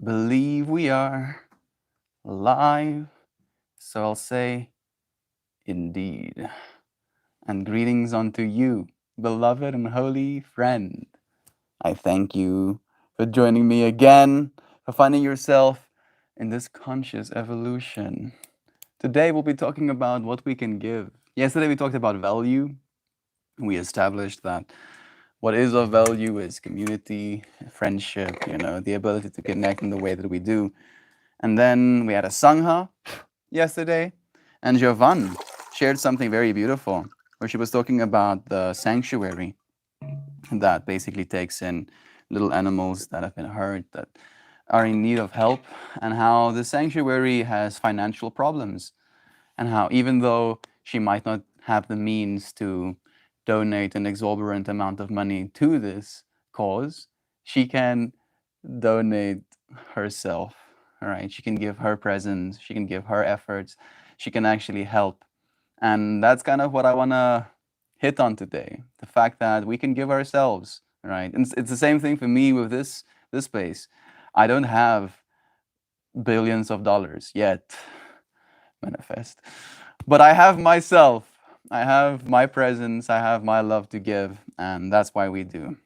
believe we are live. So I'll say, indeed. And greetings unto you, beloved and holy friend. I thank you for joining me again, for finding yourself in this conscious evolution. Today we'll be talking about what we can give. Yesterday we talked about value. We established that what is of value is community, friendship, the ability to connect in the way that we do. And then we had a Sangha yesterday, and Jovan shared something very beautiful, where she was talking about the sanctuary that basically takes in little animals that have been hurt, that are in need of help, and how the sanctuary has financial problems, and how even though she might not have the means to donate an exorbitant amount of money to this cause, she can donate herself. All right, she can give her presence, she can give her efforts, she can actually help. And that's kind of what I want to hit on today, the fact that we can give ourselves, right? And it's the same thing for me with this space. I don't have billions of dollars yet, manifest, but I have myself, I have my presence, I have my love to give, and that's why we do.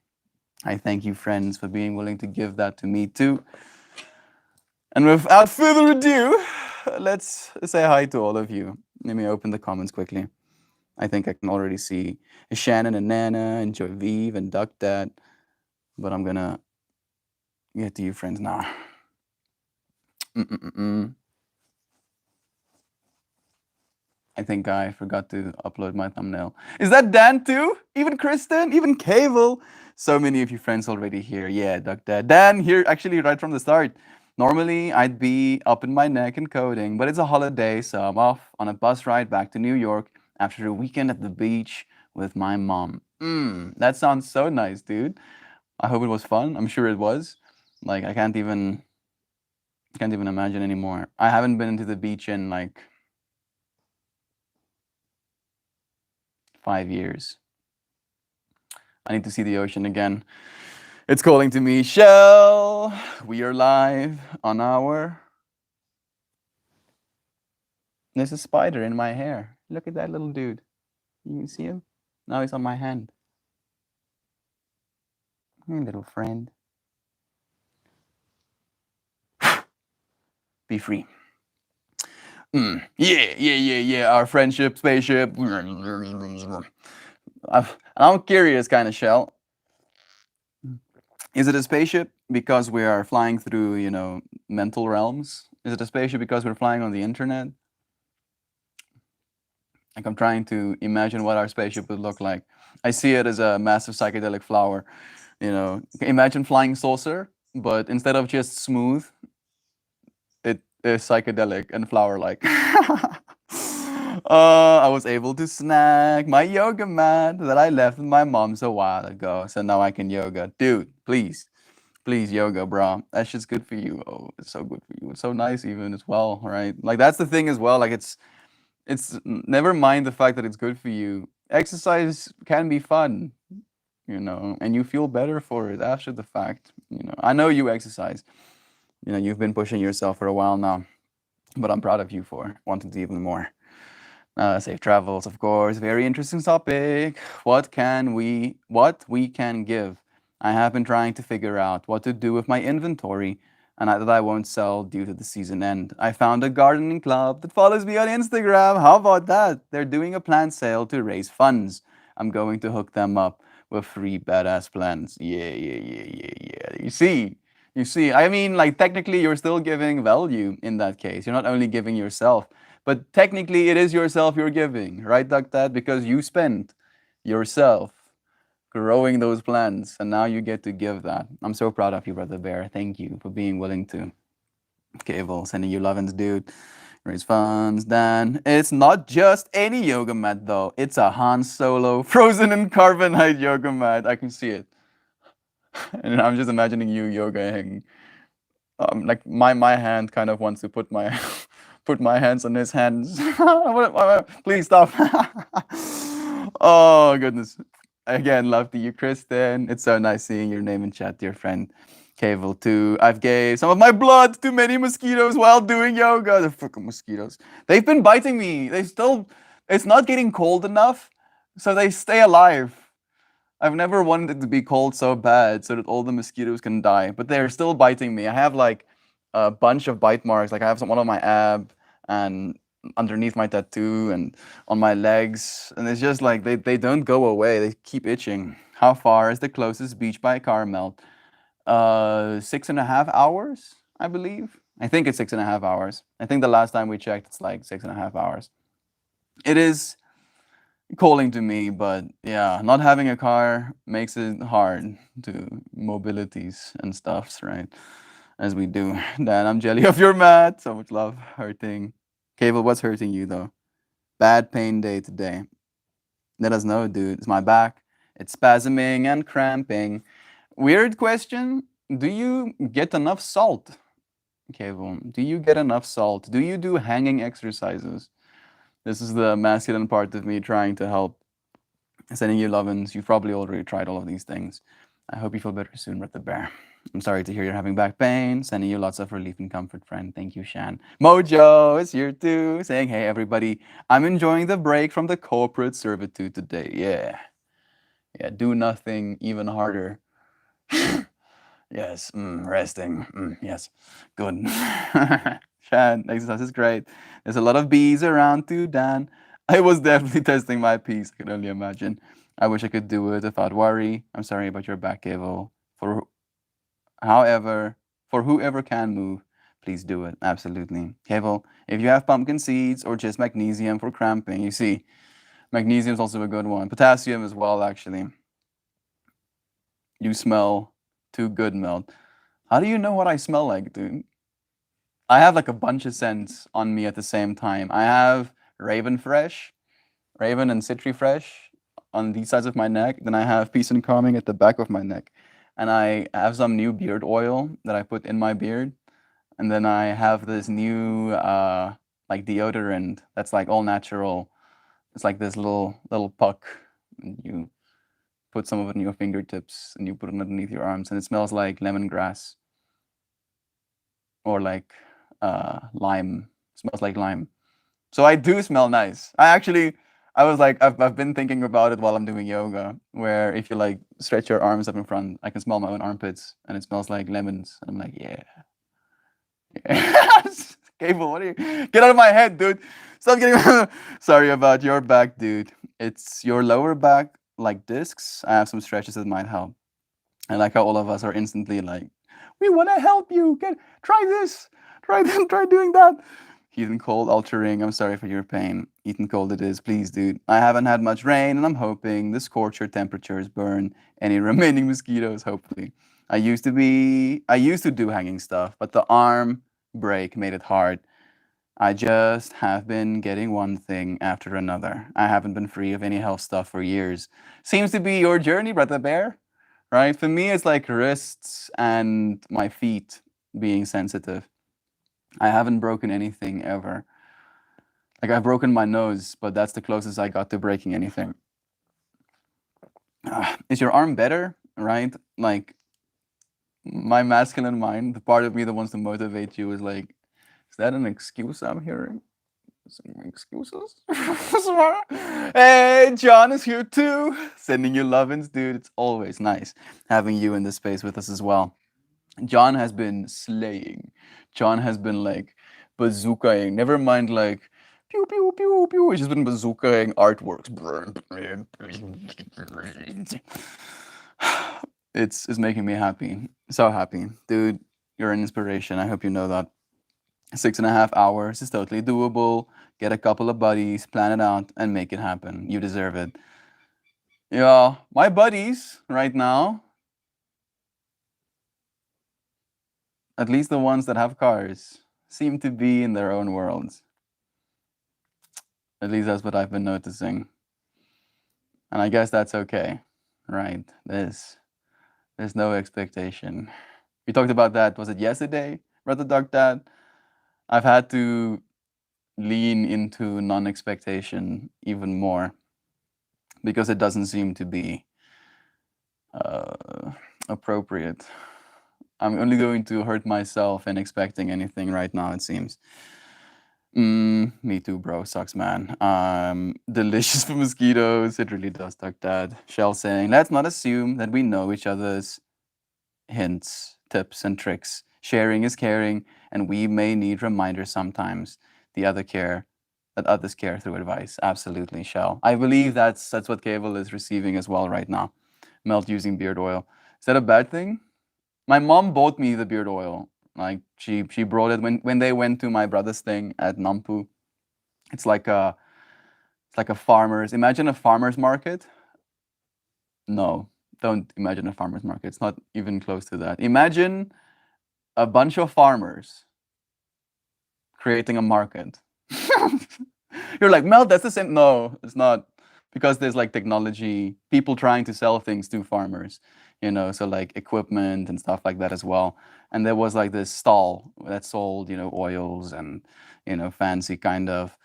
I thank you, friends, for being willing to give that to me too. And without further ado, let's say hi to all of you. Let me open the comments quickly. I think I can already see Shannon and Nana and Jovive and Duck Dad, but I'm gonna get to you, friends, now. I think I forgot to upload my thumbnail. Is that Dan too? Even Kristen? Even Cable? So many of you friends already here. Yeah, Duck Dad. Dan here actually right from the start. Normally I'd be up in my neck and coding, but it's a holiday, so I'm off on a bus ride back to New York after a weekend at the beach with my mom. That sounds so nice, dude. I hope it was fun. I'm sure it was. Like I can't even imagine anymore. I haven't been to the beach in like 5 years. I need to see the ocean again. It's calling to me. Shell, we are live on our... There's a spider in my hair. Look at that little dude. You can see him? Now he's on my hand. Hey, little friend. Be free. Yeah. Our friendship, spaceship. I'm curious, kind of, Shell. Is it a spaceship because we are flying through, mental realms? Is it a spaceship because we're flying on the internet? Like I'm trying to imagine what our spaceship would look like. I see it as a massive psychedelic flower. Imagine flying saucer, but instead of just smooth, it is psychedelic and flower-like. I was able to snag my yoga mat that I left with my mom's a while ago, so now I can yoga. Dude, please yoga, bro. That's just good for you. Oh, it's so good for you. It's so nice even as well, right? Like that's the thing as well. Like it's never mind the fact that it's good for you. Exercise can be fun, and you feel better for it after the fact. I know you exercise. You've been pushing yourself for a while now, but I'm proud of you for wanting to even more. Safe travels, of course. Very interesting topic. What we can give. I have been trying to figure out what to do with my inventory and that I won't sell due to the season end. I found a gardening club that follows me on Instagram. How about that? They're doing a plant sale to raise funds. I'm going to hook them up with free badass plants. Yeah. You see. I mean, like technically, you're still giving value in that case. You're not only giving yourself, but technically, it is yourself you're giving, right, Duck Dad? Because you spent yourself growing those plants, and now you get to give that. I'm so proud of you, Brother Bear. Thank you for being willing to. Cable, sending you lovin's, dude. Raise funds, Dan. It's not just any yoga mat, though. It's a Han Solo frozen in carbonite yoga mat. I can see it. And I'm just imagining you yogaing. Like my hand kind of wants to put my put my hands on his hands. Please stop. Oh goodness. Again, love to you, Kristen. It's so nice seeing your name in chat, dear friend. Cable 2. I've gave some of my blood to many mosquitoes while doing yoga. The fucking mosquitoes. They've been biting me. It's not getting cold enough, so they stay alive. I've never wanted it to be cold so bad so that all the mosquitoes can die, but they're still biting me. I have like a bunch of bite marks. Like I have one on my ab and underneath my tattoo and on my legs, and it's just like they don't go away. They keep itching. How far is the closest beach by Carmel? 6.5 hours, I believe. I think it's 6.5 hours. I think the last time we checked, it's like 6.5 hours. It is calling to me, but yeah, not having a car makes it hard to mobilities and stuffs, right? As we do. Dan, I'm jelly of your mat. So much love. Hurting. Cable, what's hurting you though? Bad pain day today. Let us know, dude. It's my back. It's spasming and cramping. Weird question. Do you get enough salt? Cable, do you get enough salt? Do you do hanging exercises? This is the masculine part of me trying to help. Sending you lovin's. You've probably already tried all of these things. I hope you feel better soon, Brett the Bear. I'm sorry to hear you're having back pain. Sending you lots of relief and comfort, friend. Thank you, Shan. Mojo is here too, saying, hey, everybody, I'm enjoying the break from the corporate servitude today. Yeah. Yeah, do nothing even harder. Yes, resting. Yes, good. Shan, exercise is great. There's a lot of bees around too, Dan. I was definitely testing my piece. I can only imagine. I wish I could do it without worry. I'm sorry about your back, Evo. However, for whoever can move, please do it. Absolutely. Kevo, if you have pumpkin seeds or just magnesium for cramping, you see, magnesium is also a good one. Potassium as well, actually. You smell too good, Melt. How do you know what I smell like, dude? I have like a bunch of scents on me at the same time. I have Raven Fresh, Raven and Citri Fresh on these sides of my neck. Then I have Peace and Calming at the back of my neck. And I have some new beard oil that I put in my beard. And then I have this new like deodorant that's like all natural. It's like this little puck. And you put some of it in your fingertips and you put it underneath your arms, and it smells like lemongrass or like lime. It smells like lime. So I do smell nice. I was like, I've been thinking about it while I'm doing yoga, where if you like stretch your arms up in front, I can smell my own armpits and it smells like lemons. And I'm like, yeah. Cable, what are you? Get out of my head, dude. Stop getting. Sorry about your back, dude. It's your lower back, like discs. I have some stretches that might help. I like how all of us are instantly like, we want to help you. Try this. Try that. Try doing that. Heat and cold altering. I'm sorry for your pain. Heat and cold it is. Please, dude. I haven't had much rain, and I'm hoping the scorcher temperatures burn any remaining mosquitoes. Hopefully. I used to do hanging stuff, but the arm break made it hard. I just have been getting one thing after another. I haven't been free of any health stuff for years. Seems to be your journey, Brother Bear, right? For me, it's like wrists and my feet being sensitive. I haven't broken anything ever. Like I've broken my nose, but that's the closest I got to breaking anything. Is your arm better, right? Like my masculine mind, the part of me that wants to motivate you is like, is that an excuse I'm hearing? Some excuses? Hey, John is here too. Sending you lovin's, dude. It's always nice having you in this space with us as well. John has been slaying. John has been like bazookaing. Never mind like pew pew pew pew. He's just been bazookaing artworks. It's making me happy. So happy. Dude, you're an inspiration. I hope you know that. 6.5 hours is totally doable. Get a couple of buddies, plan it out, and make it happen. You deserve it. Yeah, my buddies right now, at least the ones that have cars, seem to be in their own worlds. At least that's what I've been noticing. And I guess that's okay, right? There's no expectation. We talked about that, was it yesterday, Brother Dog Dad? I've had to lean into non-expectation even more because it doesn't seem to be appropriate I'm only going to hurt myself in expecting anything right now, it seems. Me too, bro. Sucks, man. Delicious for mosquitoes. It really does, Duck Dad. Shell saying, let's not assume that we know each other's hints, tips, and tricks. Sharing is caring, and we may need reminders sometimes. That others care through advice. Absolutely, Shell. I believe that's what Cable is receiving as well right now. Melt using beard oil. Is that a bad thing? My mom bought me the beard oil. Like she brought it when they went to my brother's thing at Nampu. It's like a farmer's. Imagine a farmer's market. No, don't imagine a farmer's market. It's not even close to that. Imagine a bunch of farmers creating a market. You're like, Mel, that's the same. No, it's not. Because there's like technology, people trying to sell things to farmers, so like equipment and stuff like that as well. And there was like this stall that sold, oils and, fancy kind of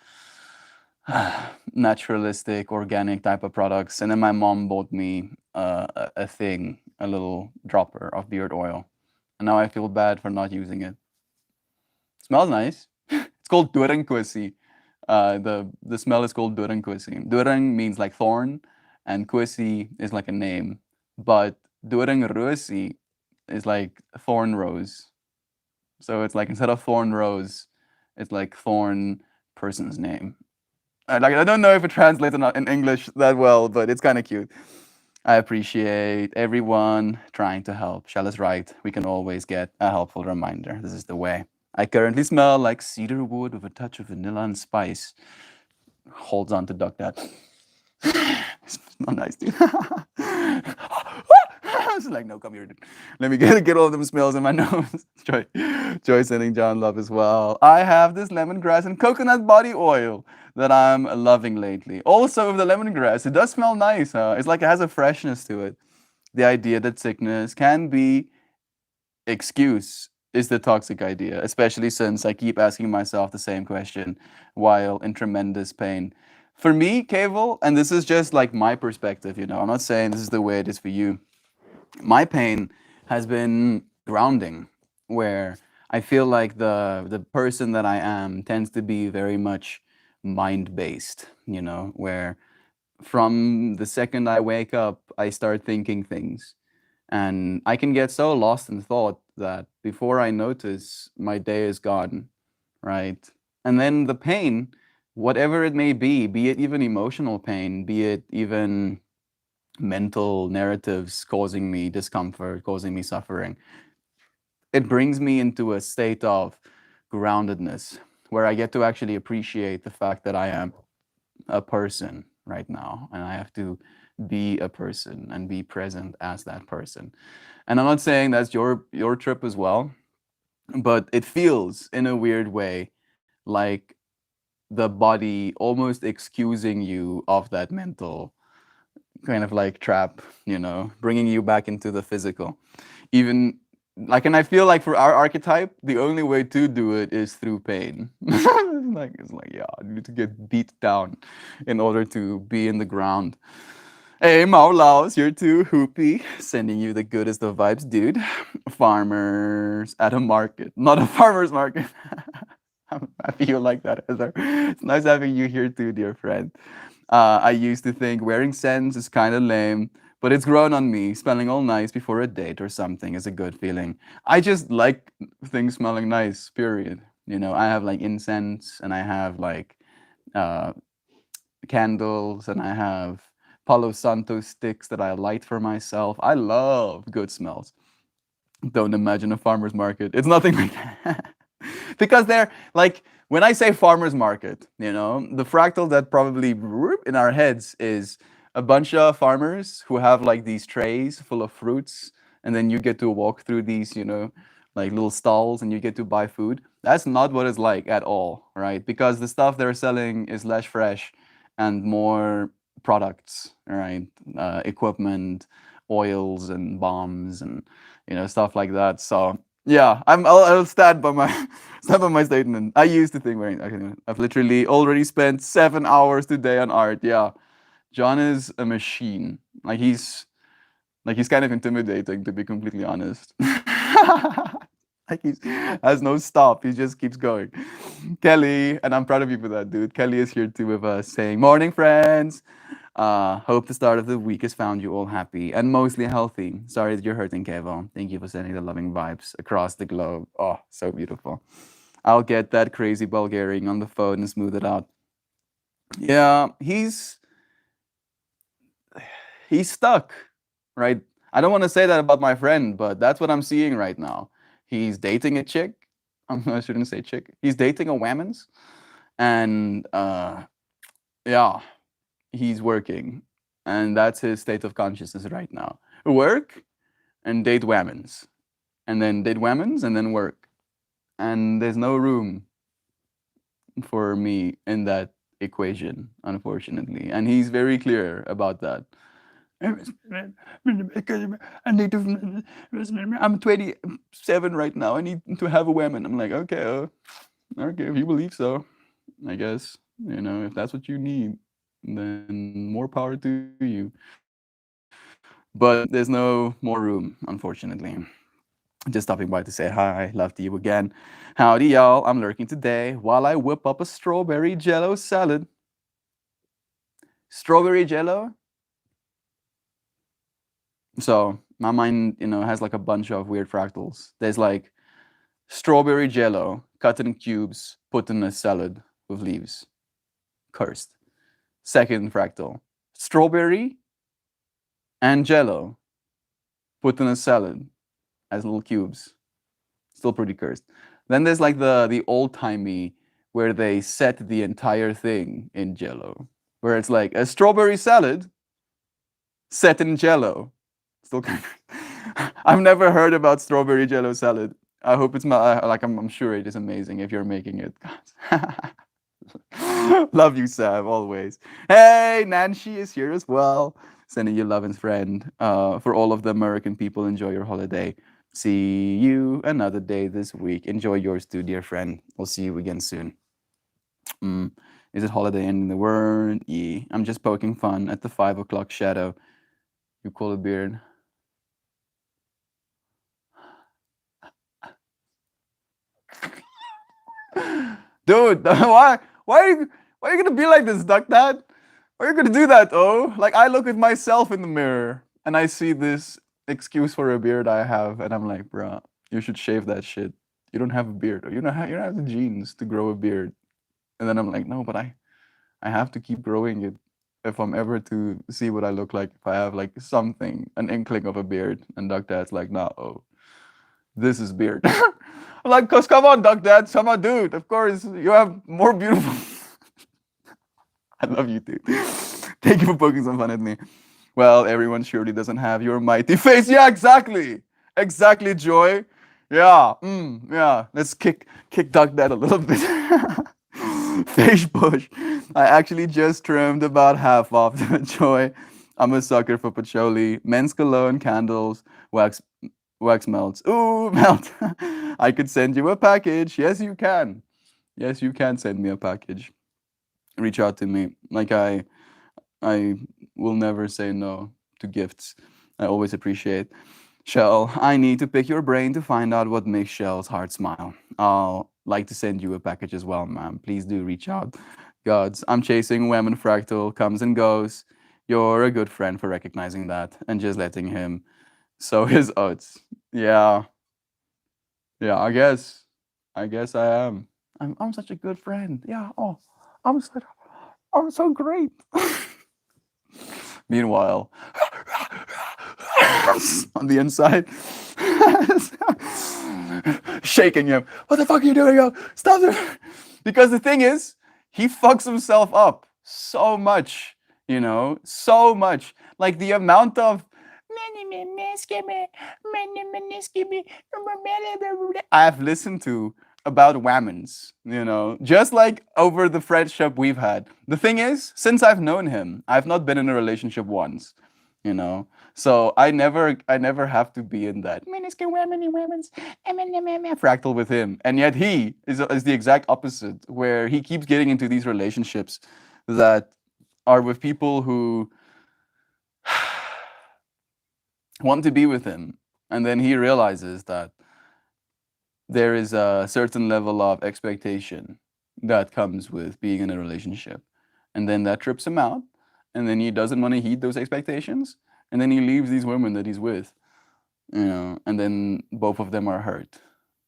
naturalistic, organic type of products. And then my mom bought me a little dropper of beard oil. And now I feel bad for not using it. Smells nice. It's called Doringkwisi. The smell is called Doringkwisi. Doring means like thorn, and Kwisi is like a name. But Doringrosi is like thorn rose. So it's like instead of thorn rose, it's like thorn person's name. I don't know if it translates in English that well, but it's kind of cute. I appreciate everyone trying to help. Shell is right. We can always get a helpful reminder. This is the way. I currently smell like cedar wood with a touch of vanilla and spice. Holds on to Duck Dad. It's not nice, dude. It's like, no, come here, dude. Let me get all of them smells in my nose. Joy sending John love as well. I have this lemongrass and coconut body oil that I'm loving lately. Also, with the lemongrass, it does smell nice. It's like it has a freshness to it. The idea that sickness can be excuse is the toxic idea, especially since I keep asking myself the same question while in tremendous pain. For me, Cable, and this is just like my perspective, I'm not saying this is the way it is for you. My pain has been grounding, where I feel like the person that I am tends to be very much mind-based, where from the second I wake up, I start thinking things. And I can get so lost in thought that before I notice, my day is gone, right? And then the pain, whatever it may be it even emotional pain, be it even mental narratives causing me discomfort, causing me suffering, it brings me into a state of groundedness where I get to actually appreciate the fact that I am a person right now, and I have to be a person and be present as that person. And I'm not saying that's your trip as well, but it feels in a weird way like the body almost excusing you of that mental kind of like trap, bringing you back into the physical. Even like, and I feel like for our archetype, the only way to do it is through pain. It's like, yeah, I need to get beat down in order to be in the ground. Hey, Mao Laos, you're too hoopy. Sending you the goodest of vibes, dude. Farmers at a market, not a farmer's market. I'm happy you like that, Heather. It's nice having you here too, dear friend. I used to think wearing scents is kind of lame, but it's grown on me. Smelling all nice before a date or something is a good feeling. I just like things smelling nice, period. I have like incense, and I have like candles, and I have Palo Santo sticks that I light for myself. I love good smells. Don't imagine a farmer's market. It's nothing like that. Because they're like, when I say farmer's market, the fractal that probably in our heads is a bunch of farmers who have like these trays full of fruits, and then you get to walk through these, like little stalls, and you get to buy food. That's not what it's like at all, right? Because the stuff they're selling is less fresh and more products, right? Equipment, oils and bombs, and stuff like that. So yeah, I'll stand by my statement. I used to think I've literally already spent 7 hours today on art. Yeah, John is a machine. He's kind of intimidating, to be completely honest. Like he has no stop. He just keeps going. Kelly, and I'm proud of you for that, dude. Kelly is here too with us saying, "Morning, friends. Hope the start of the week has found you all happy and mostly healthy. Sorry that you're hurting, Kevo. Thank you for sending the loving vibes across the globe. Oh, so beautiful. I'll get that crazy Bulgarian on the phone and smooth it out. Yeah, he's stuck, right? I don't want to say that about my friend, but that's what I'm seeing right now. He's dating a chick. I shouldn't say chick. He's dating a whammons, and yeah, he's working, and that's his state of consciousness right now. Work and date whammons, and then date whammons, and then work. And there's no room for me in that equation, unfortunately. And he's very clear about that. I need to. I'm 27 right now. I need to have a woman. I'm like, okay, okay, if you believe so, I guess. You know, if that's what you need, then more power to you. But there's no more room, unfortunately. Just stopping by to say hi, love to you again. Howdy, y'all. I'm lurking today while I whip up a strawberry jello salad. Strawberry jello? So my mind, has like a bunch of weird fractals. There's like strawberry jello cut in cubes, put in a salad with leaves. Cursed. Second fractal. Strawberry and jello put in a salad as little cubes. Still pretty cursed. Then there's like the old timey where they set the entire thing in jello, where it's like a strawberry salad set in jello. Still kind of. I've never heard about strawberry jello salad. I hope it's like I'm sure it is amazing if you're making it. Love you, Sam, always. Hey, Nancy is here as well. Sending you love and friend. For all of the American people, enjoy your holiday. See you another day this week. Enjoy yours too, dear friend. We'll see you again soon. Is it holiday ending the word? Yeah. I'm just poking fun at the 5 o'clock shadow. You call it beard. Dude, why are you gonna be like this, Duck Dad? Why are you gonna do that, oh? Like I look at myself in the mirror and I see this excuse for a beard I have, and I'm like, bruh, you should shave that shit. You don't have a beard, or you don't have the genes to grow a beard. And then I'm like, no, but I have to keep growing it if I'm ever to see what I look like if I have like something, an inkling of a beard. And Duck Dad's like, nah, oh, this is beard. I'm like, cause come on, Duck Dad, come on, dude. Of course, you have more beautiful. I love you, dude. Thank you for poking some fun at me. Well, everyone surely doesn't have your mighty face. Yeah, exactly. Exactly, Joy. Yeah, yeah. Let's kick Duck Dad a little bit. Face bush. I actually just trimmed about half off the Joy. I'm a sucker for patchouli, men's cologne, candles, wax melts. Ooh, melt. I could send you a package. Yes, you can. Yes, you can send me a package. Reach out to me. Like I will never say no to gifts. I always appreciate. Shell, I need to pick your brain to find out what makes Shell's heart smile. I'll like to send you a package as well, ma'am. Please do reach out. Gods, I'm chasing Women Fractal, comes and goes. You're a good friend for recognizing that and just letting him sow his oats. Yeah, yeah, I guess I am. I'm such a good friend. Yeah, oh, I'm so great. Meanwhile, on the inside, shaking him. What the fuck are you doing, yo? Stop it! Because the thing is, he fucks himself up so much, so much. Like the amount of I've listened to about whammons, just like over the friendship we've had. The thing is, since I've known him, I've not been in a relationship once, you know. So I never have to be in that fractal with him, and yet he is the exact opposite, where he keeps getting into these relationships that are with people who want to be with him, and then he realizes that there is a certain level of expectation that comes with being in a relationship. And then that trips him out. And then he doesn't want to heed those expectations. And then he leaves these women that he's with, and then both of them are hurt.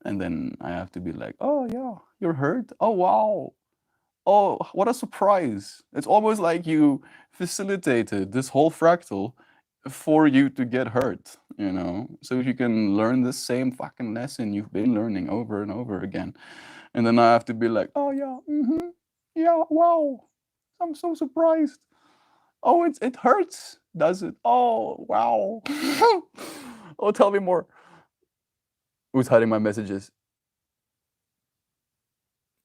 And then I have to be like, oh, yeah, you're hurt? Oh, wow. Oh, what a surprise. It's almost like you facilitated this whole fractal for you to get hurt, so you can learn the same fucking lesson you've been learning over and over again. And then I have to be like, oh, yeah, yeah, wow. I'm so surprised. Oh, it hurts, does it? Oh, wow. Oh, tell me more. Who's hiding my messages?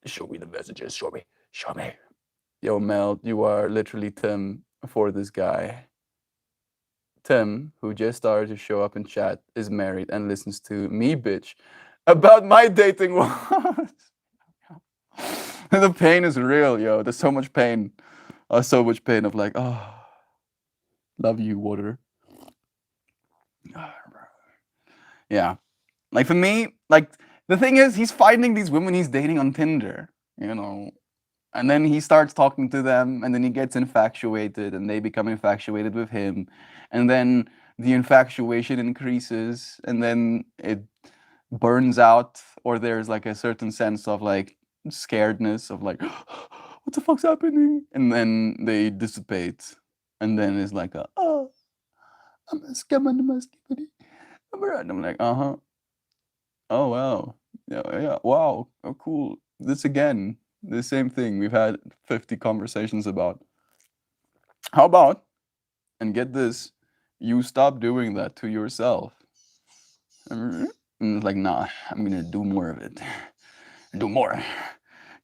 Show me the messages. Show me. Show me. Yo, Mel, you are literally Tim for this guy. Tim, who just started to show up in chat, is married and listens to me bitch about my dating woes. The pain is real, yo. There's so much pain. So much pain of like, oh, love you, water. Yeah. Like for me, like the thing is, he's finding these women he's dating on Tinder. And then he starts talking to them, and then he gets infatuated, and they become infatuated with him. And then the infatuation increases, and then it burns out, or there's like a certain sense of like scaredness of like, what the fuck's happening? And then they dissipate. And then it's like, oh, I'm a scam and I'm like, uh-huh. Oh, wow. Yeah, wow. Oh, cool. This again, the same thing we've had 50 conversations about. How about, and get this, you stop doing that to yourself? And it's like, nah, I'm gonna do more of it. Do more.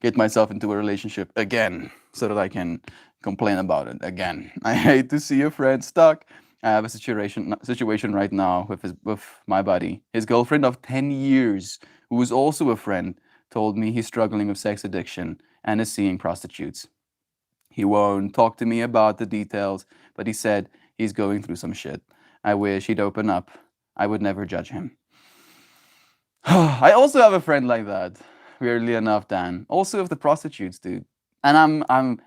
Get myself into a relationship again so that I can complain about it again. I hate to see a friend stuck. I have a situation right now with my buddy. His girlfriend of 10 years, who is also a friend, told me he's struggling with sex addiction and is seeing prostitutes. He won't talk to me about the details, but he said he's going through some shit. I wish he'd open up. I would never judge him. I also have a friend like that, weirdly enough, Dan. Also with the prostitutes, dude. And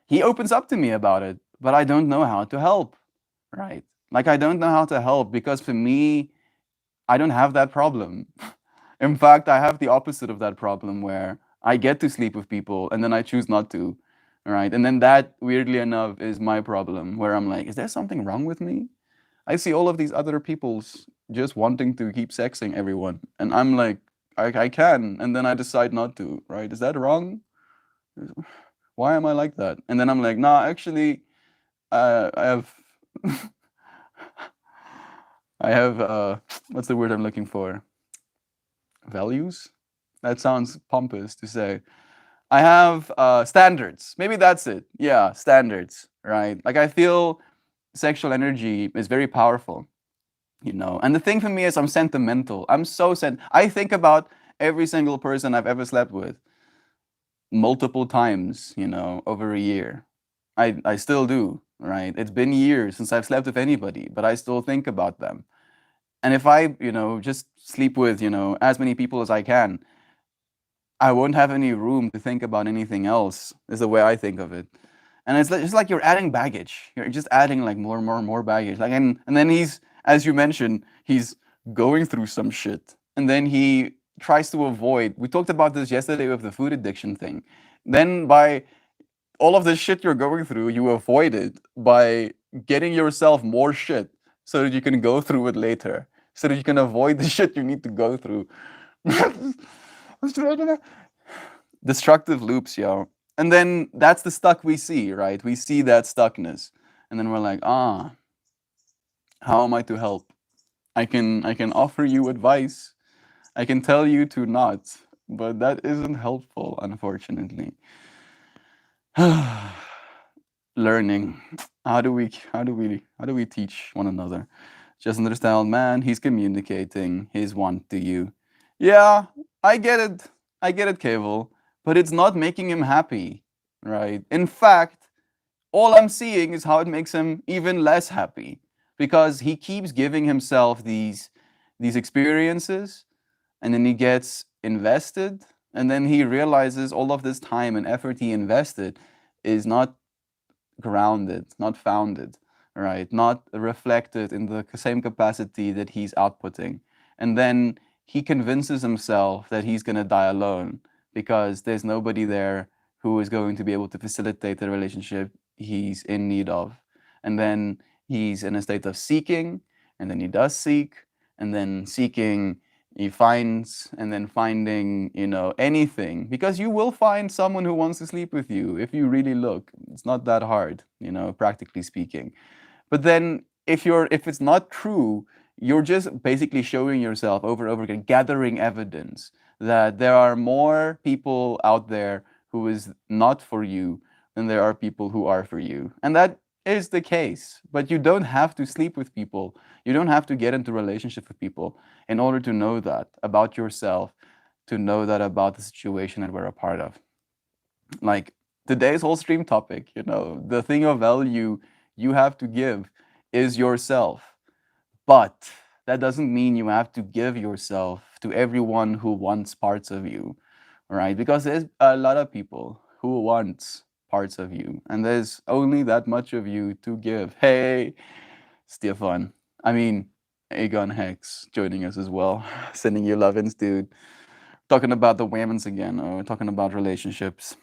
he opens up to me about it, but I don't know how to help, right? Like I don't know how to help because for me, I don't have that problem. In fact, I have the opposite of that problem where I get to sleep with people and then I choose not to, right? And then that, weirdly enough, is my problem where I'm like, is there something wrong with me? I see all of these other people's just wanting to keep sexing everyone, and I'm like, I can, and then I decide not to, right? Is that wrong? Why am I like that? And then I'm like, nah, actually, I have, I have, what's the word I'm looking for? Values? That sounds pompous to say. I have standards. Maybe that's it. Yeah, standards, right? Like I feel sexual energy is very powerful. And the thing for me is I'm sentimental. I think about every single person I've ever slept with multiple times, over a year. I still do, right? It's been years since I've slept with anybody, but I still think about them. And if I just sleep with as many people as I can, I won't have any room to think about anything else, is the way I think of it. And it's like you're adding baggage. You're just adding like more baggage. Like and then he's, as you mentioned, he's going through some shit. And then he tries to avoid. We talked about this yesterday with the food addiction thing. Then by all of the shit you're going through, you avoid it by getting yourself more shit so that you can go through it later. So that you can avoid the shit you need to go through. Destructive loops, yo. And then that's the stuck we see, right? We see that stuckness. And then we're like, how am I to help? I can offer you advice. I can tell you to not, but that isn't helpful, unfortunately. Learning. How do we teach one another? Just understand, man, he's communicating his want to you. Yeah, I get it. I get it, Cable. But it's not making him happy, right? In fact, all I'm seeing is how it makes him even less happy because he keeps giving himself these experiences, and then he gets invested, and then he realizes all of this time and effort he invested is not grounded, not founded, right? Not reflected in the same capacity that he's outputting. And then he convinces himself that he's going to die alone because there's nobody there who is going to be able to facilitate the relationship he's in need of. And then he's in a state of seeking, and then he does seek, and then seeking he finds, and then finding, anything, because you will find someone who wants to sleep with you if you really look. It's not that hard, practically speaking. But then if it's not true, you're just basically showing yourself over and over again, gathering evidence that there are more people out there who is not for you than there are people who are for you. And that is the case. But you don't have to sleep with people. You don't have to get into relationship with people in order to know that about yourself, to know that about the situation that we're a part of. Like today's whole stream topic, the thing of value you have to give is yourself. But that doesn't mean you have to give yourself to everyone who wants parts of you, right? Because there's a lot of people who want parts of you, and there's only that much of you to give. Hey, Stefan. I mean, Aegon Hex joining us as well. Sending you love-ins, dude. Talking about the women's again, or talking about relationships.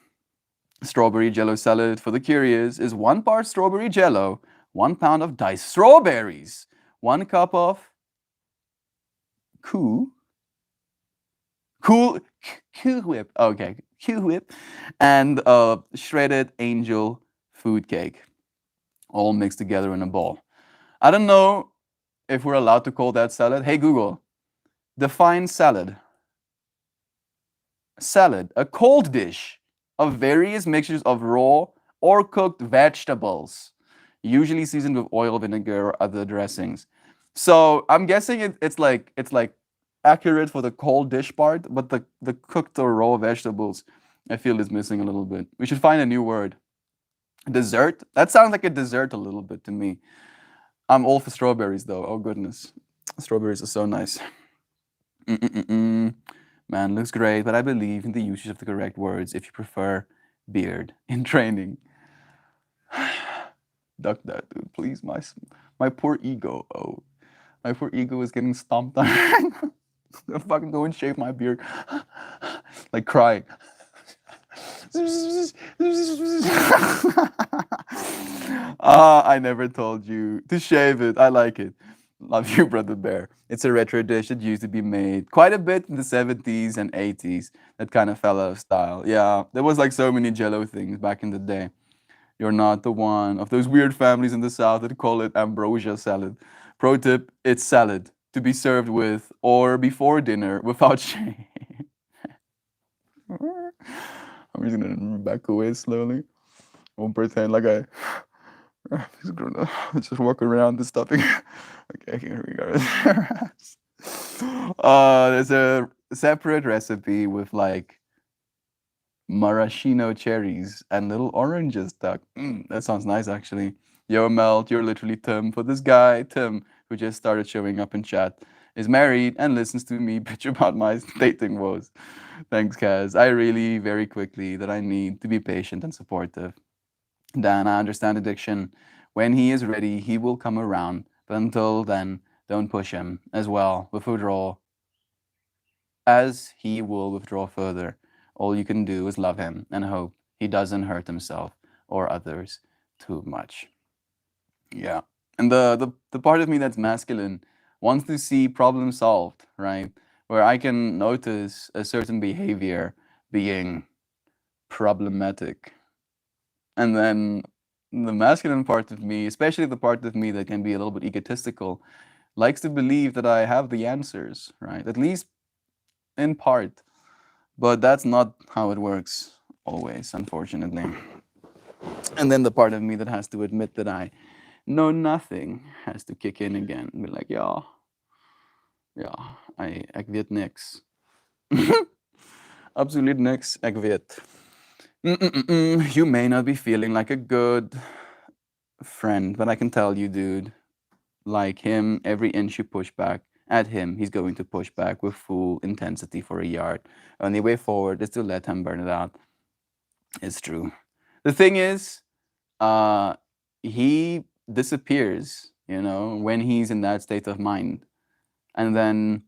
Strawberry jello salad, for the curious, is 1 part strawberry jello, 1 pound of diced strawberries, 1 cup of Cool Whip. Okay, Cool Whip, and shredded angel food cake, all mixed together in a bowl. I don't know if we're allowed to call that salad. Hey Google, define salad. Salad, a cold dish of various mixtures of raw or cooked vegetables, usually seasoned with oil, vinegar, or other dressings. So I'm guessing it's like accurate for the cold dish part, but the cooked or raw vegetables, I feel, is missing a little bit. We should find a new word. Dessert? That sounds like a dessert a little bit to me. I'm all for strawberries though. Oh goodness, strawberries are so nice. Man, looks great, but I believe in the usage of the correct words if you prefer beard in training. Duck that, dude, please. My poor ego. Oh, my poor ego is getting stomped on. I'm fucking go and shave my beard. Like crying. I never told you to shave it. I like it. Love you, Brother Bear. It's a retro dish that used to be made quite a bit in the 70s and 80s. That kind of fell out of style. Yeah, there was like so many Jello things back in the day. You're not the one of those weird families in the South that call it ambrosia salad. Pro tip, it's salad to be served with or before dinner without shame. I'm just gonna back away slowly. Won't pretend like I just gonna just walk around the stuffing. Okay, here we go. There's a separate recipe with like maraschino cherries and little oranges stuck. That sounds nice, actually. Yo, Melt, you're literally Tim. For this guy, Tim, who just started showing up in chat, is married and listens to me bitch about my dating woes. Thanks, Kaz. I really, very quickly, that I need to be patient and supportive. Dan, I understand addiction. When he is ready, he will come around. But until then, don't push him as well with withdrawal, as he will withdraw further. All you can do is love him and hope he doesn't hurt himself or others too much. Yeah. And the part of me that's masculine wants to see problem solved, right? Where I can notice a certain behavior being problematic. And then the masculine part of me, especially the part of me that can be a little bit egotistical, likes to believe that I have the answers, right? At least in part. But that's not how it works always, unfortunately. And then the part of me that has to admit that I know nothing has to kick in again and be like, yeah, ek weet niks. Absoluut niks, ek weet. You may not be feeling like a good friend, but I can tell you, dude, like him, every inch you push back at him, he's going to push back with full intensity for a yard. Only way forward is to let him burn it out. It's true. The thing is, uh, he disappears, when he's in that state of mind. And then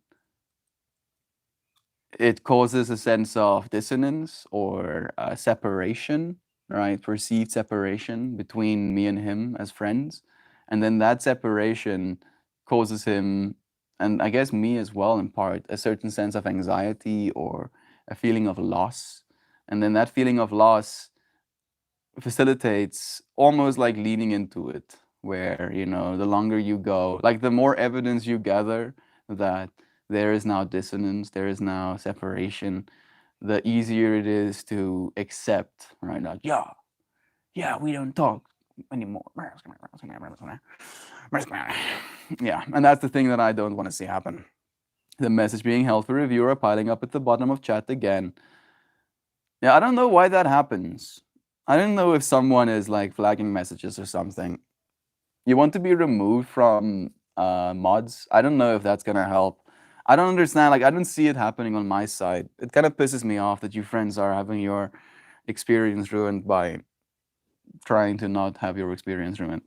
it causes a sense of dissonance or separation, right? Perceived separation between me and him as friends. And then that separation causes him, and I guess me as well, in part, a certain sense of anxiety or a feeling of loss. And then that feeling of loss facilitates almost like leaning into it, where, the longer you go, like the more evidence you gather that there is now dissonance, there is now separation, the easier it is to accept, right? Like, yeah, we don't talk anymore. Yeah, and that's the thing that I don't want to see happen. The message being held for review are piling up at the bottom of chat again. Yeah, I don't know why that happens. I don't know if someone is like flagging messages or something. You want to be removed from mods? I don't know if that's gonna help. I don't understand. Like, I don't see it happening on my side. It kind of pisses me off that you friends are having your experience ruined by trying to not have your experience ruined.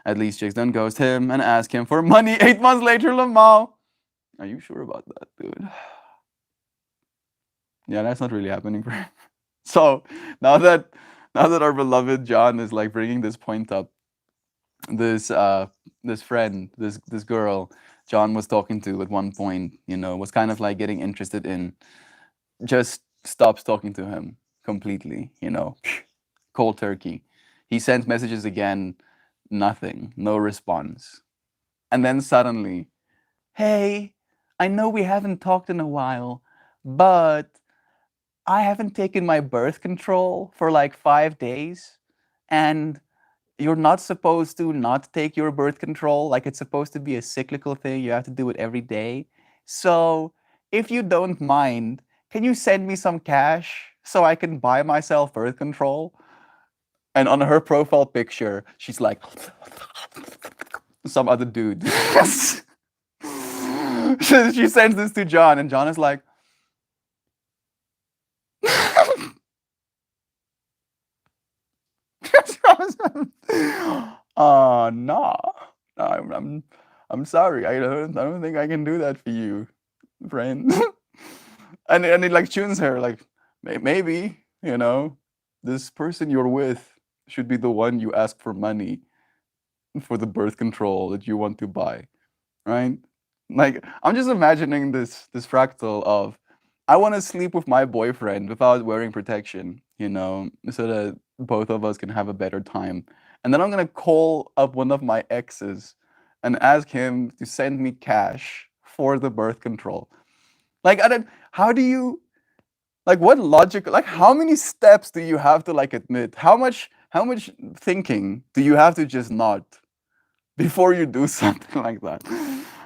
At least Jakes don't ghost him and ask him for money 8 months later, Lamau. Are you sure about that, dude? Yeah, that's not really happening for him. So now that our beloved John is like bringing this point up, this friend, this girl John was talking to at one point, was kind of like getting interested in, just stops talking to him completely, cold turkey. He sends messages again, nothing, no response. And then suddenly, hey, I know we haven't talked in a while, but I haven't taken my birth control for like 5 days, and you're not supposed to not take your birth control. Like, it's supposed to be a cyclical thing. You have to do it every day. So, if you don't mind, can you send me some cash so I can buy myself birth control? And on her profile picture, she's like some other dude. She sends this to John, and John is like, no. I'm sorry. I don't think I can do that for you, friend. And it like tunes her like, maybe, this person you're with should be the one you ask for money for the birth control that you want to buy, right? Like, I'm just imagining this fractal of, I want to sleep with my boyfriend without wearing protection, so that both of us can have a better time. And then I'm gonna call up one of my exes and ask him to send me cash for the birth control. Like, I don't. How do you? Like, what logic? Like, how many steps do you have to like admit? How much thinking do you have to just not before you do something like that?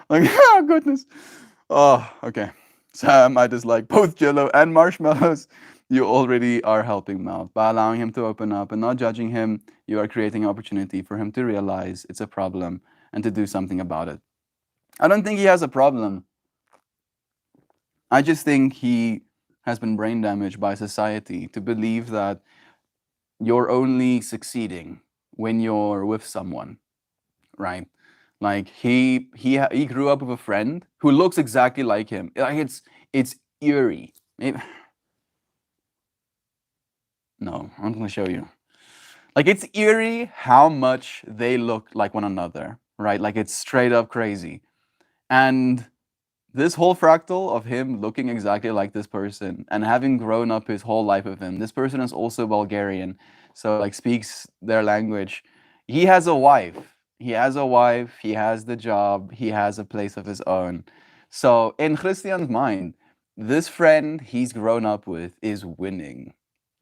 Like, oh goodness. Oh, okay. Sam, I dislike both Jello and marshmallows. You already are helping Mal. By allowing him to open up and not judging him, you are creating an opportunity for him to realize it's a problem and to do something about it. I don't think he has a problem. I just think he has been brain damaged by society to believe that you're only succeeding when you're with someone, right? Like, he grew up with a friend who looks exactly like him. Like, it's eerie. No, I'm gonna show you. Like, it's eerie how much they look like one another, right? Like, it's straight up crazy. And this whole fractal of him looking exactly like this person and having grown up his whole life with him. This person is also Bulgarian, so like speaks their language. He has a wife. He has a wife. He has the job. He has a place of his own. So in Christian's mind, this friend he's grown up with is winning,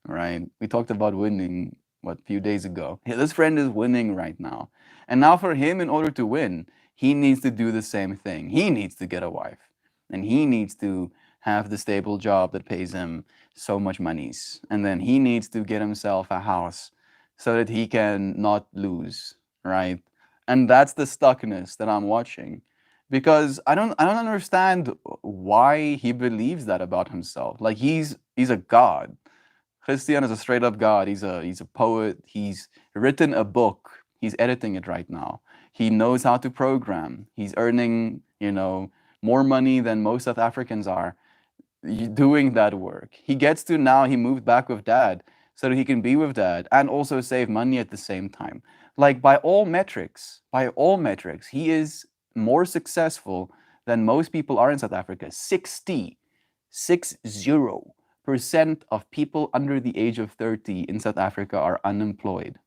right? We talked about winning a few days ago. This friend is winning right now, and now for him, in order to win, he needs to do the same thing. He needs to get a wife, and he needs to have the stable job that pays him so much monies, and then he needs to get himself a house so that he can not lose, right? And that's the stuckness that I'm watching. because I don't understand why he believes that about himself. Like he's a god. Christian is a straight up god. He's a poet. He's written a book. He's editing it right now. He knows how to program. He's earning, more money than most South Africans are doing that work. He gets to now, he moved back with dad so that he can be with dad and also save money at the same time. Like by all metrics, he is more successful than most people are in South Africa. 60% of people under the age of 30 in South Africa are unemployed.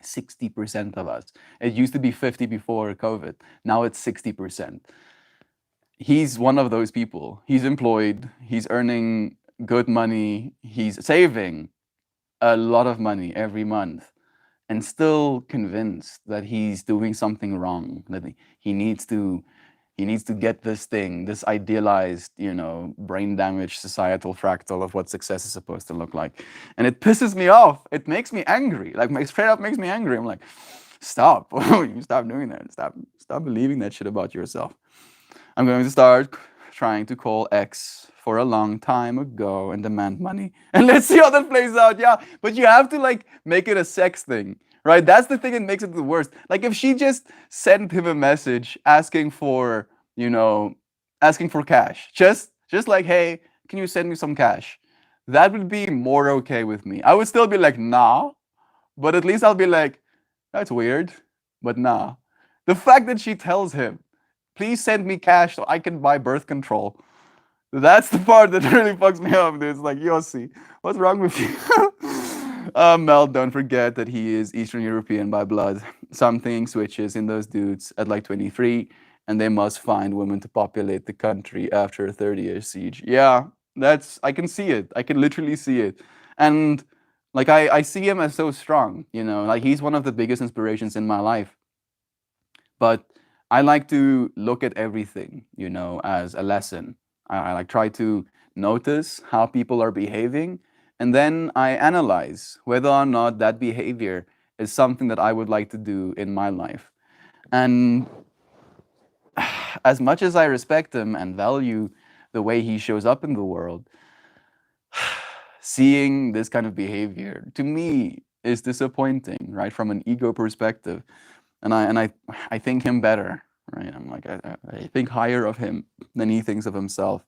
60% of us. It used to be 50 before COVID. Now it's 60%. He's one of those people. He's employed, he's earning good money, he's saving a lot of money every month, and still convinced that he's doing something wrong, that he needs to get this thing, this idealized, brain damaged societal fractal of what success is supposed to look like. And it pisses me off. It makes me angry. Like, straight up makes me angry. I'm like, stop. You stop doing that. Stop believing that shit about yourself. I'm going to start trying to call X for a long time ago and demand money. And let's see how that plays out. Yeah. But you have to like make it a sex thing, right? That's the thing that makes it the worst. Like if she just sent him a message asking for cash, just like, hey, can you send me some cash? That would be more okay with me. I would still be like, nah, but at least I'll be like, that's weird, but nah. The fact that she tells him, please send me cash so I can buy birth control. That's the part that really fucks me up, dude. It's like, Yossi, what's wrong with you? Mel, don't forget that he is Eastern European by blood. Something switches in those dudes at like 23, and they must find women to populate the country after a 30-year siege. Yeah, I can see it. I can literally see it. And like, I see him as so strong, like he's one of the biggest inspirations in my life. But I like to look at everything, as a lesson. I like try to notice how people are behaving, and then I analyze whether or not that behavior is something that I would like to do in my life. And as much as I respect him and value the way he shows up in the world, seeing this kind of behavior to me is disappointing, right? From an ego perspective. And I think him better, right? I'm like, I think higher of him than he thinks of himself.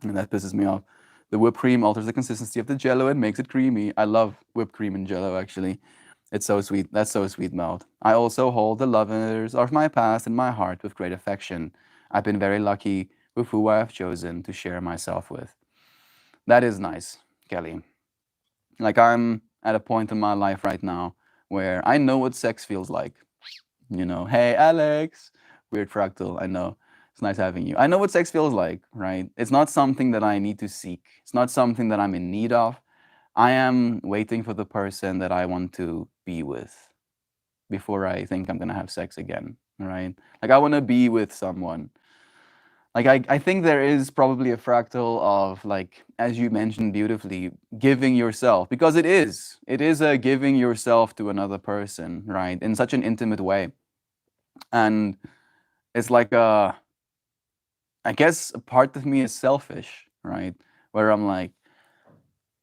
And that pisses me off. The whipped cream alters the consistency of the jello and makes it creamy. I love whipped cream and jello, actually. It's so sweet. That's so sweet, Meld. I also hold the lovers of my past in my heart with great affection. I've been very lucky with who I have chosen to share myself with. That is nice, Kelly. Like, I'm at a point in my life right now where I know what sex feels like. Hey, Alex, weird fractal, I know. It's nice having you. I know what sex feels like, right? It's not something that I need to seek. It's not something that I'm in need of. I am waiting for the person that I want to be with before I think I'm gonna have sex again, right? Like, I want to be with someone. Like, I think there is probably a fractal of, like, as you mentioned beautifully, giving yourself, because it is a giving yourself to another person, right? In such an intimate way. And it's like I guess a part of me is selfish, right? Where I'm like,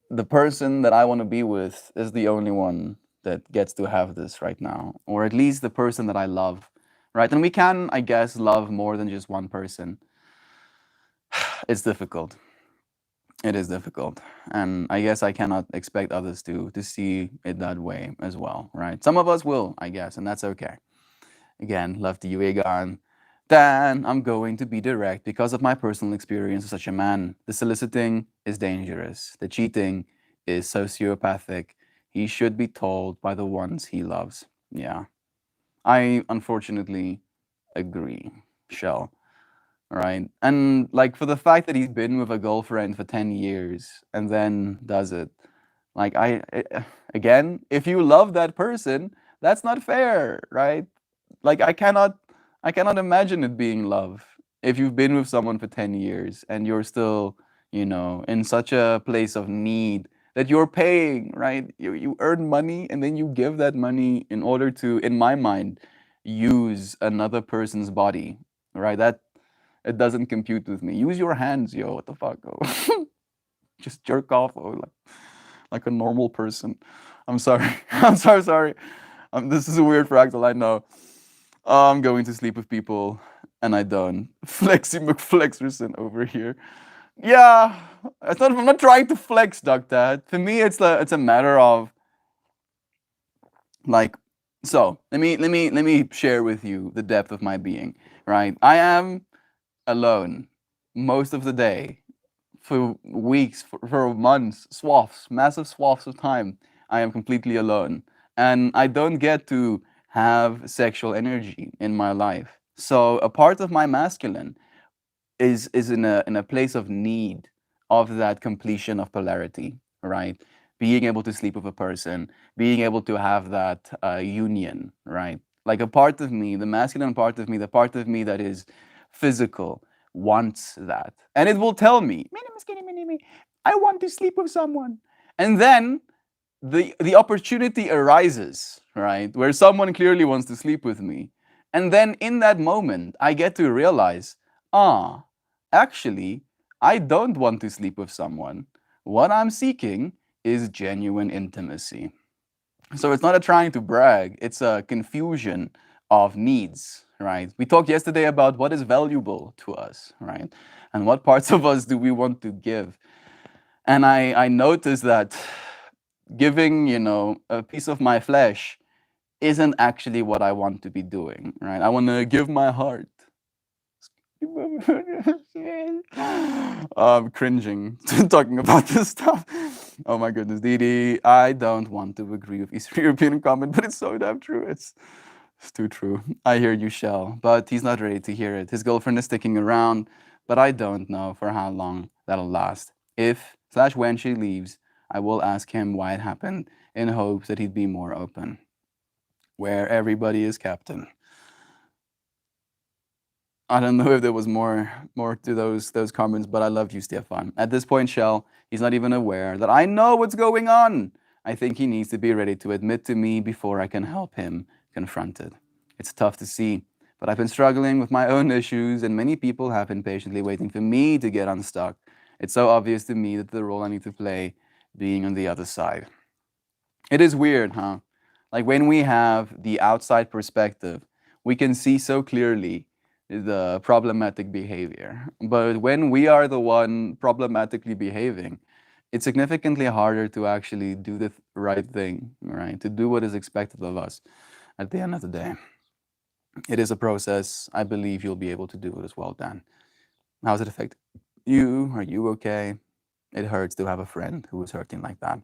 the person that I want to be with is the only one that gets to have this right now, or at least the person that I love, right? And we can, I guess, love more than just one person. It's difficult. It is difficult, and I guess I cannot expect others to see it that way as well, right? Some of us will, I guess, and that's okay. Again, love to you, Egon. Dan, I'm going to be direct because of my personal experience as such a man. The soliciting is dangerous. The cheating is sociopathic. He should be told by the ones he loves. Yeah. I unfortunately agree, Shell. Right? And like, for the fact that he's been with a girlfriend for 10 years and then does it, like, again, if you love that person, that's not fair, right? Like, I cannot imagine it being love if you've been with someone for 10 years and you're still, in such a place of need that you're paying, right? You earn money and then you give that money in order to, in my mind, use another person's body, right? That it doesn't compute with me. Use your hands, yo. What the fuck? Oh. Just jerk off, oh, like a normal person. I'm sorry. I'm sorry. This is a weird fractal, I know. I'm going to sleep with people, and I don't. Flexy McFlexerson over here. Yeah, I'm not trying to flex, Doc Dad. For me, it's a matter of like. So let me share with you the depth of my being. Right, I am alone most of the day, for weeks, for months, swaths, massive swaths of time. I am completely alone, and I don't get to have sexual energy in my life. So a part of my masculine is in a place of need of that completion of polarity, right? Being able to sleep with a person, being able to have that union, right? Like a part of me, the masculine part of me, the part of me that is physical, wants that, and it will tell me, I want to sleep with someone, and then the opportunity arises, right, where someone clearly wants to sleep with me, and then in that moment I get to realize, ah, actually, I don't want to sleep with someone. What I'm seeking is genuine intimacy. So it's not a trying to brag, it's a confusion of needs, right? We talked yesterday about what is valuable to us, right? And what parts of us do we want to give? And I noticed that giving, a piece of my flesh isn't actually what I want to be doing, right? I want to give my heart. I'm cringing talking about this stuff. Oh my goodness, Didi, I don't want to agree with Eastern European comment, but it's so damn true. It's too true. I hear you, Shell, but he's not ready to hear it. His girlfriend is sticking around, but I don't know for how long that'll last. If slash when she leaves, I will ask him why it happened in hopes that he'd be more open. Where everybody is captain. I don't know if there was more to those comments, but I love you, Stefan. At this point, Shell, he's not even aware that I know what's going on. I think he needs to be ready to admit to me before I can help him confront it. It's tough to see, but I've been struggling with my own issues, and many people have been patiently waiting for me to get unstuck. It's so obvious to me that the role I need to play being on the other side. It is weird, huh? Like when we have the outside perspective, we can see so clearly the problematic behavior. But when we are the one problematically behaving, it's significantly harder to actually do the right thing, right? To do what is expected of us at the end of the day. It is a process. I believe you'll be able to do it as well, Dan. How does it affect you? Are you okay? It hurts to have a friend who is hurting like that.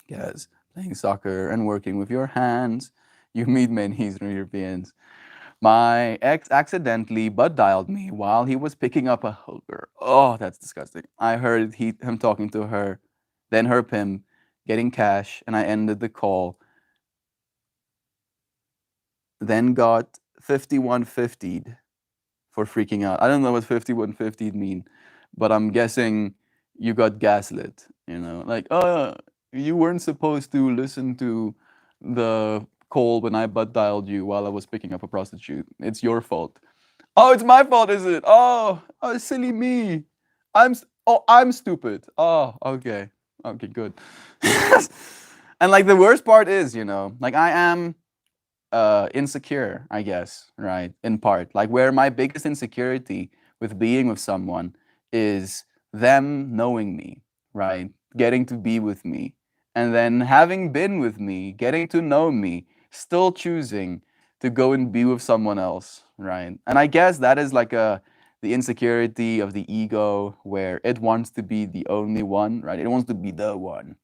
Yes, playing soccer and working with your hands, you meet many Eastern Europeans. My ex accidentally butt dialed me while he was picking up a hooker. Oh, that's disgusting. I heard him talking to her, then her pimp, getting cash, and I ended the call. Then got 5150'd for freaking out. I don't know what 5150'd mean, but I'm guessing you got gaslit. Like, oh, you weren't supposed to listen to the call when I butt dialed you while I was picking up a prostitute. It's your fault. Oh, it's my fault, is it? Oh, silly me. I'm stupid. Oh, okay. Okay, good. And like the worst part is, like I am insecure, I guess, right? In part, like where my biggest insecurity with being with someone is them knowing me, right? Getting to be with me, and then having been with me, getting to know me, still choosing to go and be with someone else, right? And I guess that is like the insecurity of the ego where it wants to be the only one, right? It wants to be the one.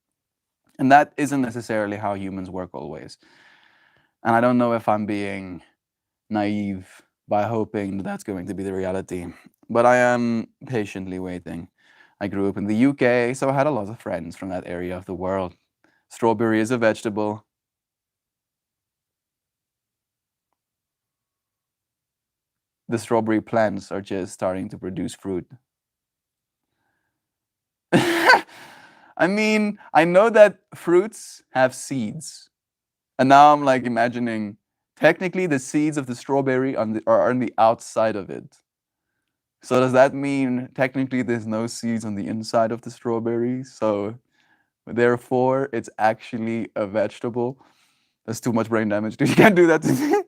And that isn't necessarily how humans work always. And I don't know if I'm being naive by hoping that that's going to be the reality, but I am patiently waiting. I grew up in the UK, so I had a lot of friends from that area of the world. Strawberry is a vegetable. The strawberry plants are just starting to produce fruit. I mean, I know that fruits have seeds. And now I'm like imagining Technically, the seeds of the strawberry are on the outside of it. So does that mean technically there's no seeds on the inside of the strawberry? So therefore, it's actually a vegetable. That's too much brain damage, dude. You can't do that to me.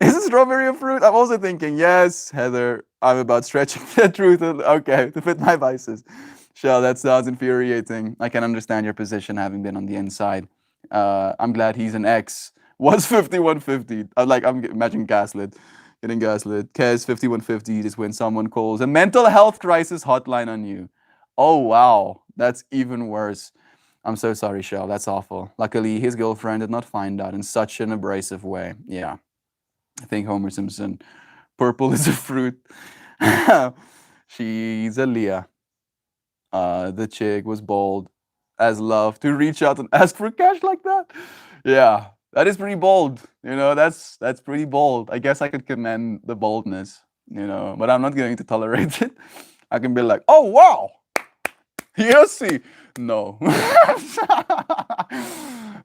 Is a strawberry a fruit? I'm also thinking, yes, Heather, I'm about stretching the truth, okay, to fit my vices. Shell, that sounds infuriating. I can understand your position having been on the inside. I'm glad he's an ex. What's 5150? I'm imagining gaslit. Getting gaslit. Kez 5150 is when someone calls a mental health crisis hotline on you. Oh, wow. That's even worse. I'm so sorry, Shell. That's awful. Luckily, his girlfriend did not find out in such an abrasive way. Yeah. I think Homer Simpson. Purple is a fruit. She's a Leah. The chick was bold as love to reach out and ask for cash like that. Yeah, that is pretty bold. That's pretty bold. I guess I could commend the boldness. But I'm not going to tolerate it. I can be like, oh wow, yes, no.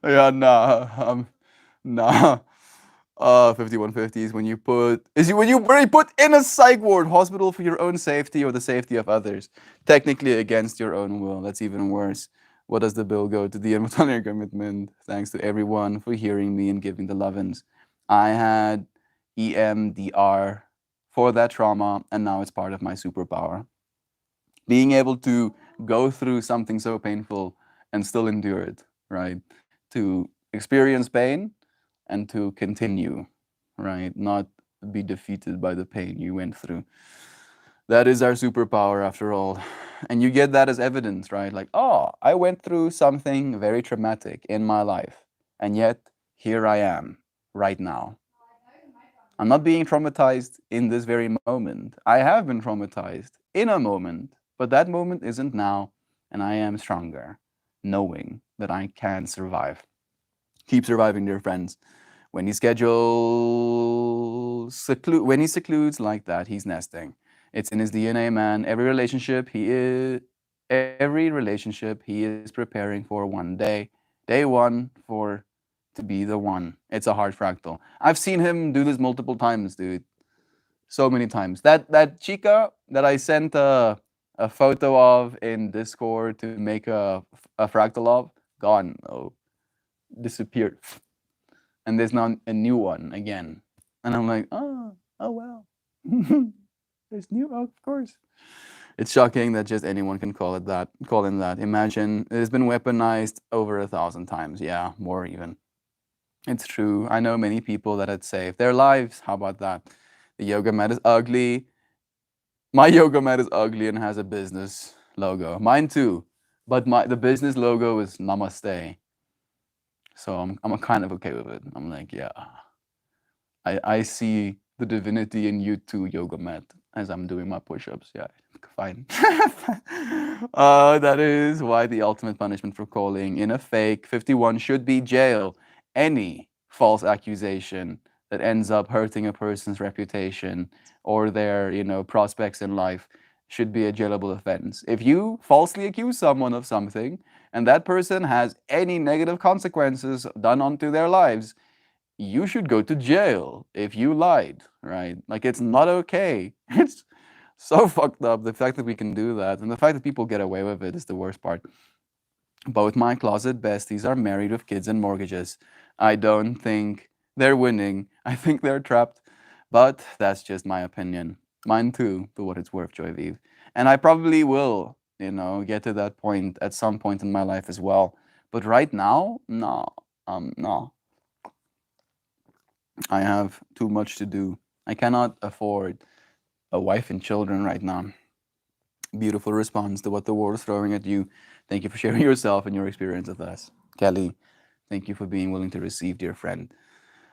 Yeah, nah, nah. 5150 is when you really put in a psych ward hospital for your own safety or the safety of others, technically against your own will. That's even worse. What does the bill go to the involuntary commitment? Thanks to everyone for hearing me and giving the lovin's. I had EMDR for that trauma, and now it's part of my superpower. Being able to go through something so painful and still endure it, right? To experience pain and to continue, right? Not be defeated by the pain you went through. That is our superpower after all. And you get that as evidence, right? Like, oh, I went through something very traumatic in my life, and yet here I am right now. I'm not being traumatized in this very moment. I have been traumatized in a moment, but that moment isn't now, and I am stronger, knowing that I can survive. Keep surviving, dear friends. When he when he secludes like that, he's nesting. It's in his DNA, man. Every relationship he is preparing for one day. Day one for to be the one. It's a hard fractal. I've seen him do this multiple times, dude. So many times. That chica that I sent a photo of in Discord to make a fractal of, gone. Oh, disappeared. And there's now a new one again. And I'm like, oh well. There's new, oh, of course. It's shocking that just anyone can call him that. Imagine it has been weaponized over 1,000 times. Yeah, more even. It's true. I know many people that had saved their lives. How about that? The yoga mat is ugly. My yoga mat is ugly and has a business logo. Mine too. But the business logo is Namaste. So I'm kind of okay with it. I'm like, yeah. I see the divinity in you too, yoga mat, as I'm doing my push-ups. Yeah, fine. That is why the ultimate punishment for calling in a fake 51 should be jail. Any false accusation that ends up hurting a person's reputation or their, prospects in life should be a jailable offense. If you falsely accuse someone of something and that person has any negative consequences done onto their lives, you should go to jail if you lied, right? Like, it's not okay. It's so fucked up. The fact that we can do that and the fact that people get away with it is the worst part. Both my closet besties are married with kids and mortgages. I don't think they're winning. I think they're trapped. But that's just my opinion. Mine too, for what it's worth, Joy Vive. And I probably will, get to that point at some point in my life as well. But right now, no. No. I have too much to do. I cannot afford a wife and children right now. Beautiful response to what the world is throwing at you. Thank you for sharing yourself and your experience with us. Kelly, thank you for being willing to receive, dear friend.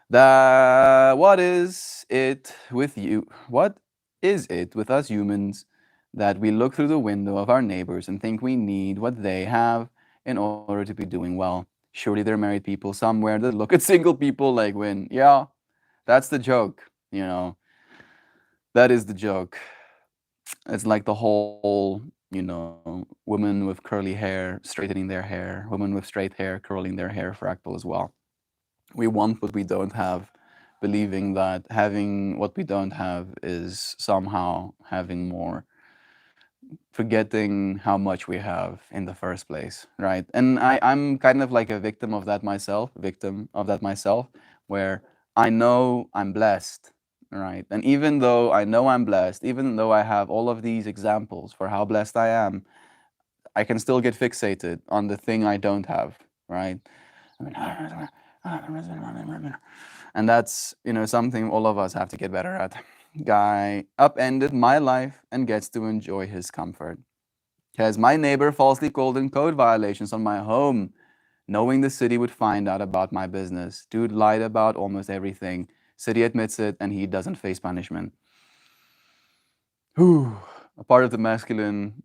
What is it with you? What is it with us humans that we look through the window of our neighbors and think we need what they have in order to be doing well? Surely there are married people somewhere that look at single people like when, yeah, that's the joke, That is the joke. It's like the whole, women with curly hair straightening their hair, women with straight hair curling their hair fractal as well. We want what we don't have. believing that having what we don't have is somehow having more, forgetting how much we have in the first place, right? And I'm kind of like a victim of that myself, where I know I'm blessed, right? And even though I know I'm blessed, even though I have all of these examples for how blessed I am, I can still get fixated on the thing I don't have, right? And that's, something all of us have to get better at. Guy upended my life and gets to enjoy his comfort. Because my neighbor falsely called in code violations on my home, knowing the city would find out about my business. Dude lied about almost everything. City admits it, and he doesn't face punishment. Whew. A part of the masculine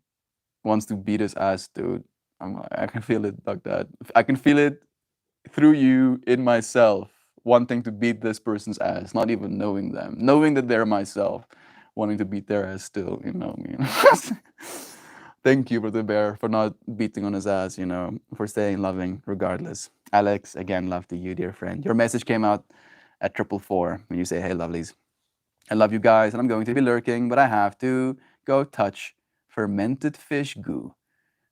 wants to beat his ass, dude. I can feel it like that. I can feel it through you in myself, wanting to beat this person's ass, not even knowing them, knowing that they're myself, wanting to beat their ass still, me. Thank you, Brother Bear, for not beating on his ass, for staying loving regardless. Alex, again, love to you, dear friend. Your message came out at 444 when you say, hey, lovelies. I love you guys, and I'm going to be lurking, but I have to go touch fermented fish goo.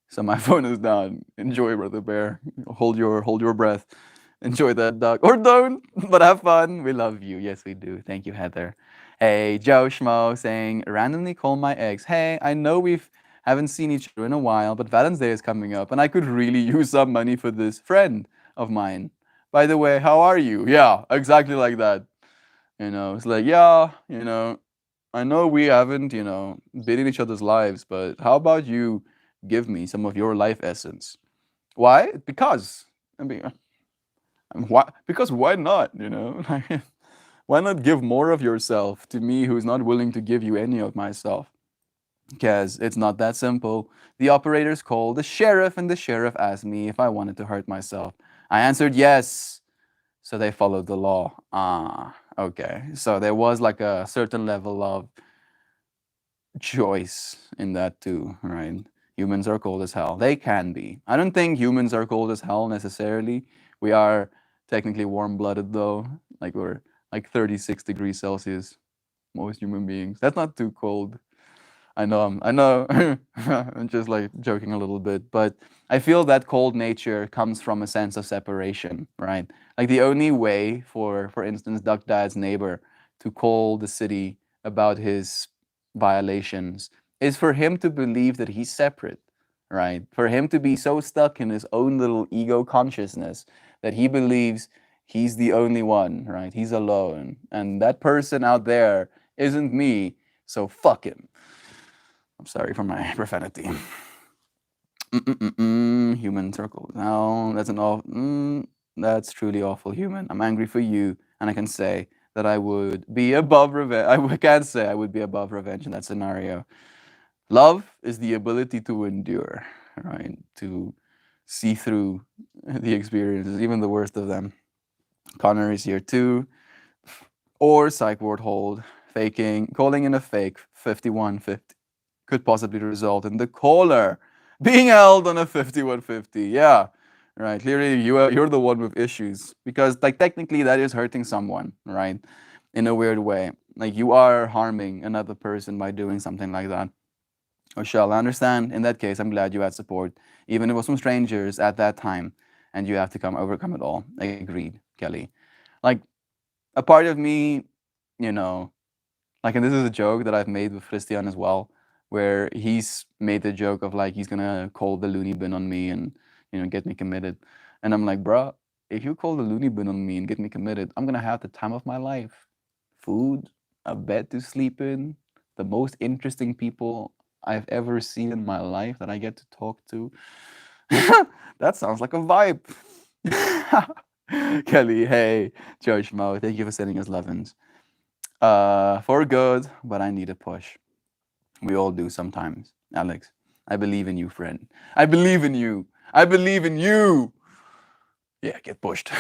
So my phone is down. Enjoy, Brother Bear. Hold your breath. Enjoy that, duck. Or don't, but have fun. We love you. Yes, we do. Thank you, Heather. Hey, Joe Schmo saying, randomly call my ex. Hey, I know we've haven't seen each other in a while, but Valentine's Day is coming up, and I could really use some money for this friend of mine. By the way, how are you? Yeah, exactly like that. It's like, yeah, I know we haven't, been in each other's lives, but how about you give me some of your life essence? Why? Because, I mean, why? Because why not? Like, why not give more of yourself to me who's not willing to give you any of myself? Because it's not that simple. The operators called the sheriff, and the sheriff asked me if I wanted to hurt myself. I answered yes. So they followed the law. Ah, okay. So there was like a certain level of choice in that too, right? Humans are cold as hell. They can be. I don't think humans are cold as hell necessarily. We are technically warm blooded though. Like we're like 36 degrees Celsius, most human beings. That's not too cold. I know, I'm just like joking a little bit, but I feel that cold nature comes from a sense of separation, right? Like the only way for instance, Duck Dad's neighbor to call the city about his violations is for him to believe that he's separate, right? For him to be so stuck in his own little ego consciousness that he believes he's the only one, right? He's alone. And that person out there isn't me, so fuck him. I'm sorry for my profanity. Human circle. No, that's an awful. That's truly awful, human. I'm angry for you, and I can say that I would be above revenge. Can't say I would be above revenge in that scenario. Love is the ability to endure, right? To see through the experiences, even the worst of them. Connor is here too. Or psych ward hold, calling in a fake 5150 could possibly result in the caller being held on a 5150. Yeah, right. Clearly, you're the one with issues because, like, technically, that is hurting someone, right? In a weird way, like you are harming another person by doing something like that. Or shall I understand? In that case, I'm glad you had support, even if it was from strangers at that time, and you have to overcome it all. Agreed, Kelly. Like a part of me, you know, like, and this is a joke that I've made with Christian as well, where he's made the joke of like he's gonna call the loony bin on me and get me committed, and I'm like, bruh, if you call the loony bin on me and get me committed, I'm gonna have the time of my life, food, a bed to sleep in, the most interesting people I've ever seen in my life that I get to talk to. That sounds like a vibe. Kelly, hey, George Mo, thank you for sending us lovin's. For good, but I need a push. We all do sometimes. Alex, I believe in you, friend. I believe in you. I believe in you. Yeah, get pushed.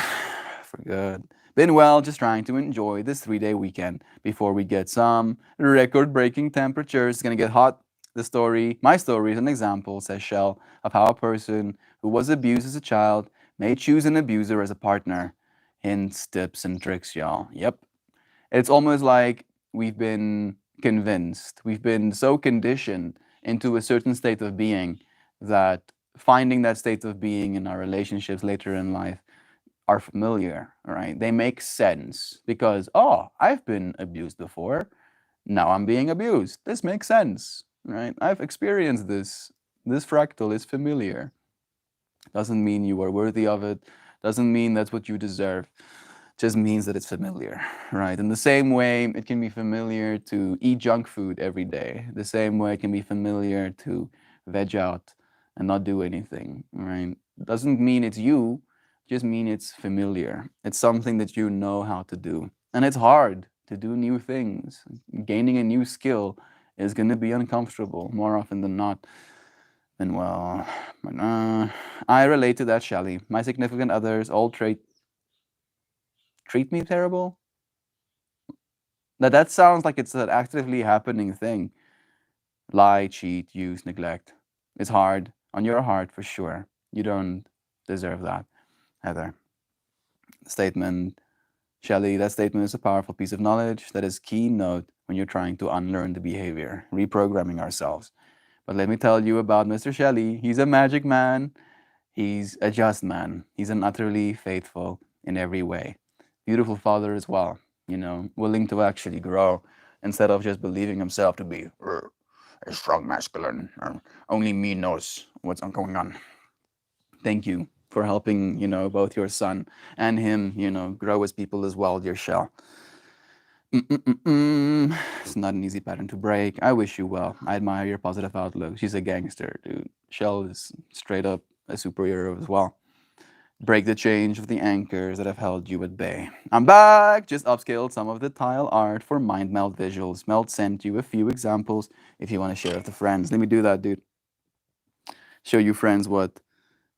For good. Been well, just trying to enjoy this 3-day weekend before we get some record breaking temperatures. It's gonna get hot. My story is an example, says Shell, of how a person who was abused as a child may choose an abuser as a partner. Hints, tips, and tricks, y'all. Yep. It's almost like we've been convinced, we've been so conditioned into a certain state of being that finding that state of being in our relationships later in life are familiar, right? They make sense because, oh, I've been abused before. Now I'm being abused. This makes sense, right? I've experienced this. This fractal is familiar. Doesn't mean you are worthy of it. Doesn't mean that's what you deserve. Just means that it's familiar, right? In the same way, it can be familiar to eat junk food every day. The same way it can be familiar to veg out and not do anything, right? Doesn't mean it's you, just mean it's familiar. It's something that you know how to do. And it's hard to do new things. Gaining a new skill is going to be uncomfortable more often than not. And well, I relate to that, Shelley. My significant others all treat me terrible. That sounds like it's an actively happening thing. Lie, cheat, use, neglect. It's hard on your heart for sure. You don't deserve that, Heather. Statement, Shelley, that statement is a powerful piece of knowledge that is keynote when you're trying to unlearn the behavior, reprogramming ourselves. But let me tell you about Mr. Shelley. He's a magic man. He's a just man. He's an utterly faithful in every way. Beautiful father as well, willing to actually grow instead of just believing himself to be a strong masculine. Only me knows what's going on. Thank you for helping, both your son and him, grow as people as well, dear Shell. It's not an easy pattern to break. I wish you well. I admire your positive outlook. She's a gangster, dude. Shell is straight up a superhero as well. Break the change of the anchors that have held you at bay. I'm back! Just upscaled some of the tile art for Mind Meld visuals. Meld sent you a few examples if you want to share with the friends. Let me do that, dude. Show you friends what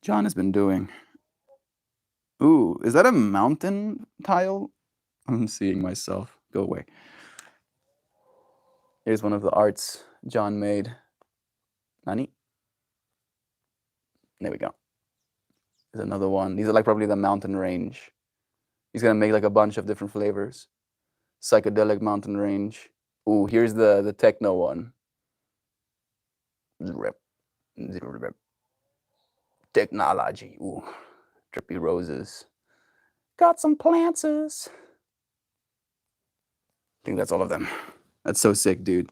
John has been doing. Ooh, is that a mountain tile? I'm seeing myself. Go away. Here's one of the arts John made. Nani? There we go. There's another one. These are like probably the mountain range. He's gonna make like a bunch of different flavors. Psychedelic mountain range. Ooh, here's the techno one. Technology. Ooh, drippy roses. Got some plantses. I think that's all of them. That's so sick, dude.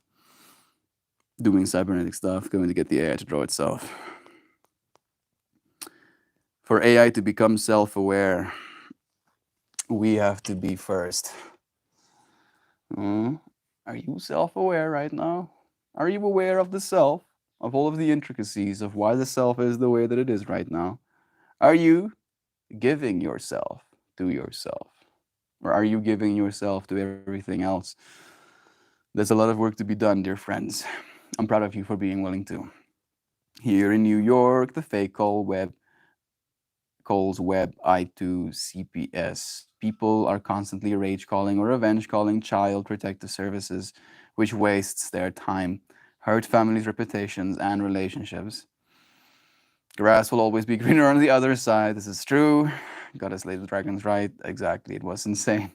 Doing cybernetic stuff, going to get the AI to draw itself. For AI to become self-aware, we have to be first. Are you self-aware right now? Are you aware of the self, of all of the intricacies of why the self is the way that it is right now? Are you giving yourself to yourself? Or are you giving yourself to everything else? There's a lot of work to be done, dear friends. I'm proud of you for being willing to. Here in New York, the fake calls web I2 CPS. People are constantly rage calling or revenge calling child protective services, which wastes their time, hurt families' reputations and relationships. Grass will always be greener on the other side. This is true. Gotta slay the dragons, right? Exactly. It was insane.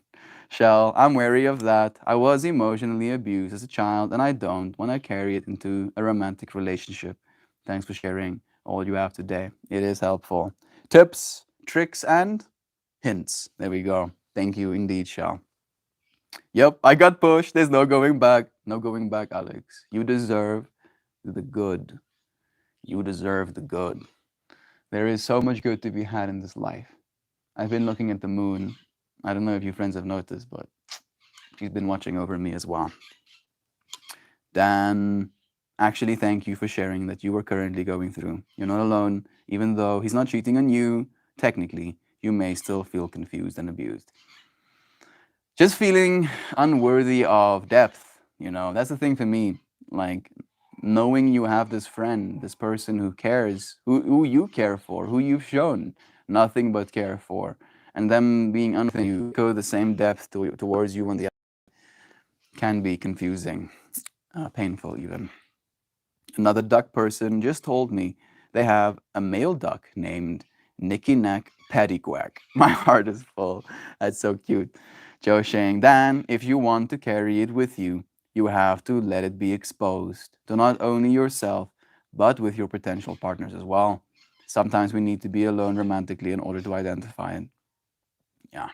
Shell, I'm wary of that. I was emotionally abused as a child, and I don't want to carry it into a romantic relationship. Thanks for sharing all you have today. It is helpful. Tips, tricks, and hints. There we go. Thank you indeed, Shell. Yep, I got pushed. There's no going back. No going back, Alex. You deserve the good. You deserve the good. There is so much good to be had in this life. I've been looking at the moon. I don't know if you friends have noticed, but she's been watching over me as well. Dan, actually, thank you for sharing that you are currently going through. You're not alone. Even though he's not cheating on you, technically, you may still feel confused and abused. Just feeling unworthy of depth, that's the thing for me. Like, knowing you have this friend, this person who cares, who you care for, who you've shown nothing but care for, and them being unwilling to go the same depth towards you on the other can be confusing, painful even. Another duck person just told me they have a male duck named Nicky Nack Patty Quack. My heart is full. That's so cute. Joe saying, Dan, if you want to carry it with you, you have to let it be exposed to not only yourself, but with your potential partners as well. Sometimes we need to be alone romantically in order to identify it. Yeah.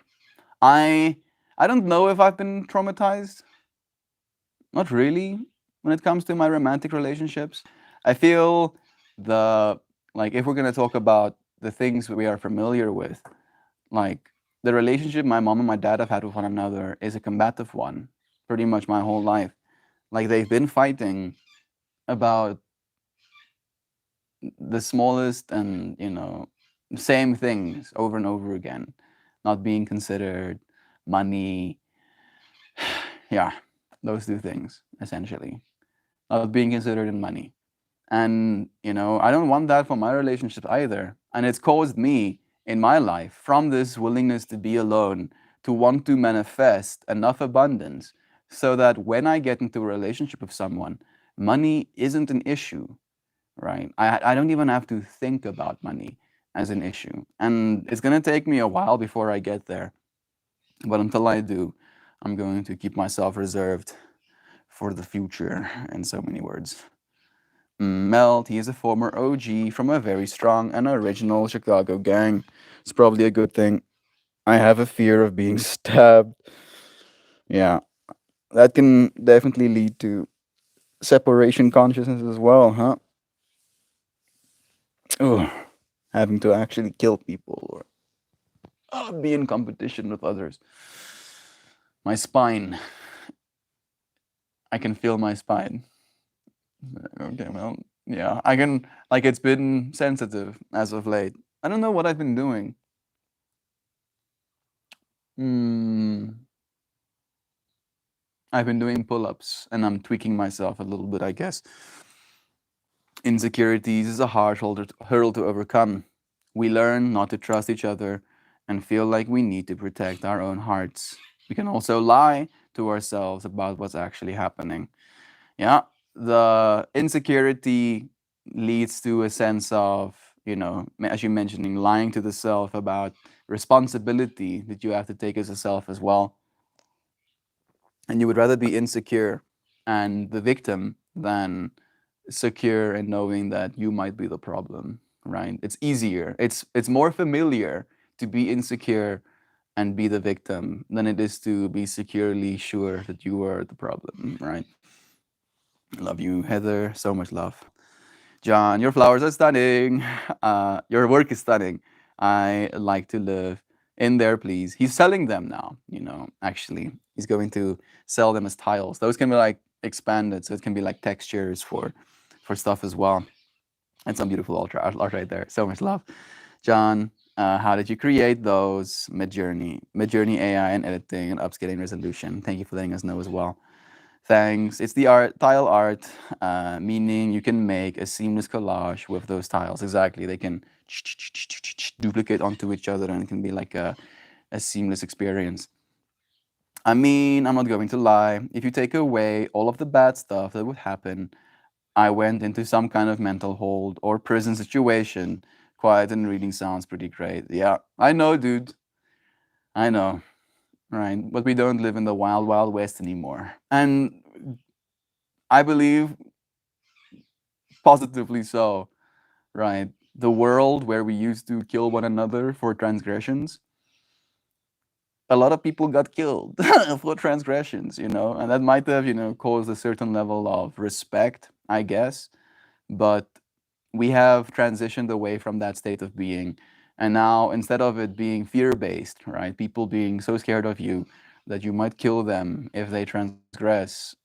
I I don't know if I've been traumatized. Not really when it comes to my romantic relationships. I feel the like if we're gonna talk about the things we are familiar with, like the relationship my mom and my dad have had with one another is a combative one pretty much my whole life. Like they've been fighting about the smallest and, same things over and over again. Not being considered, money, yeah, those two things essentially. Not being considered in money. And, I don't want that for my relationship either. And it's caused me in my life from this willingness to be alone to want to manifest enough abundance so that when I get into a relationship with someone, money isn't an issue, right? I don't even have to think about money as an issue. And it's going to take me a while before I get there. But until I do, I'm going to keep myself reserved for the future, in so many words. Melt, he is a former OG from a very strong and original Chicago gang. It's probably a good thing. I have a fear of being stabbed. Yeah, that can definitely lead to separation consciousness as well, huh? Ugh, having to actually kill people or be in competition with others. My spine. I can feel my spine. Okay, well, yeah, I can, like, it's been sensitive as of late. I don't know what I've been doing. Hmm. I've been doing pull ups and I'm tweaking myself a little bit, I guess. Insecurities is a hard hurdle to overcome. We learn not to trust each other and feel like we need to protect our own hearts. We can also lie to ourselves about what's actually happening. Yeah, the insecurity leads to a sense of, as you're mentioning, lying to the self about responsibility that you have to take as a self as well. And you would rather be insecure and the victim than secure and knowing that you might be the problem, right? It's easier. It's more familiar to be insecure and be the victim than it is to be securely sure that you are the problem, right? Love you, Heather. So much love. John, your flowers are stunning. Your work is stunning. I like to live in there, please. He's selling them now, actually. He's going to sell them as tiles. Those can be like expanded, so it can be like textures for stuff as well. And some beautiful art right there. So much love. John, how did you create those Midjourney AI and editing and upscaling resolution? Thank you for letting us know as well. Thanks. It's the tile art, meaning you can make a seamless collage with those tiles. Exactly. They can duplicate onto each other and it can be like a seamless experience. I mean, I'm not going to lie. If you take away all of the bad stuff that would happen, I went into some kind of mental hold or prison situation. Quiet and reading sounds pretty great. Yeah, I know, dude. I know. Right. But we don't live in the wild, wild west anymore. And I believe positively so, right? The world where we used to kill one another for transgressions, a lot of people got killed for transgressions, and that might have, caused a certain level of respect, I guess. But we have transitioned away from that state of being. And now, instead of it being fear based, right? People being so scared of you that you might kill them if they transgress,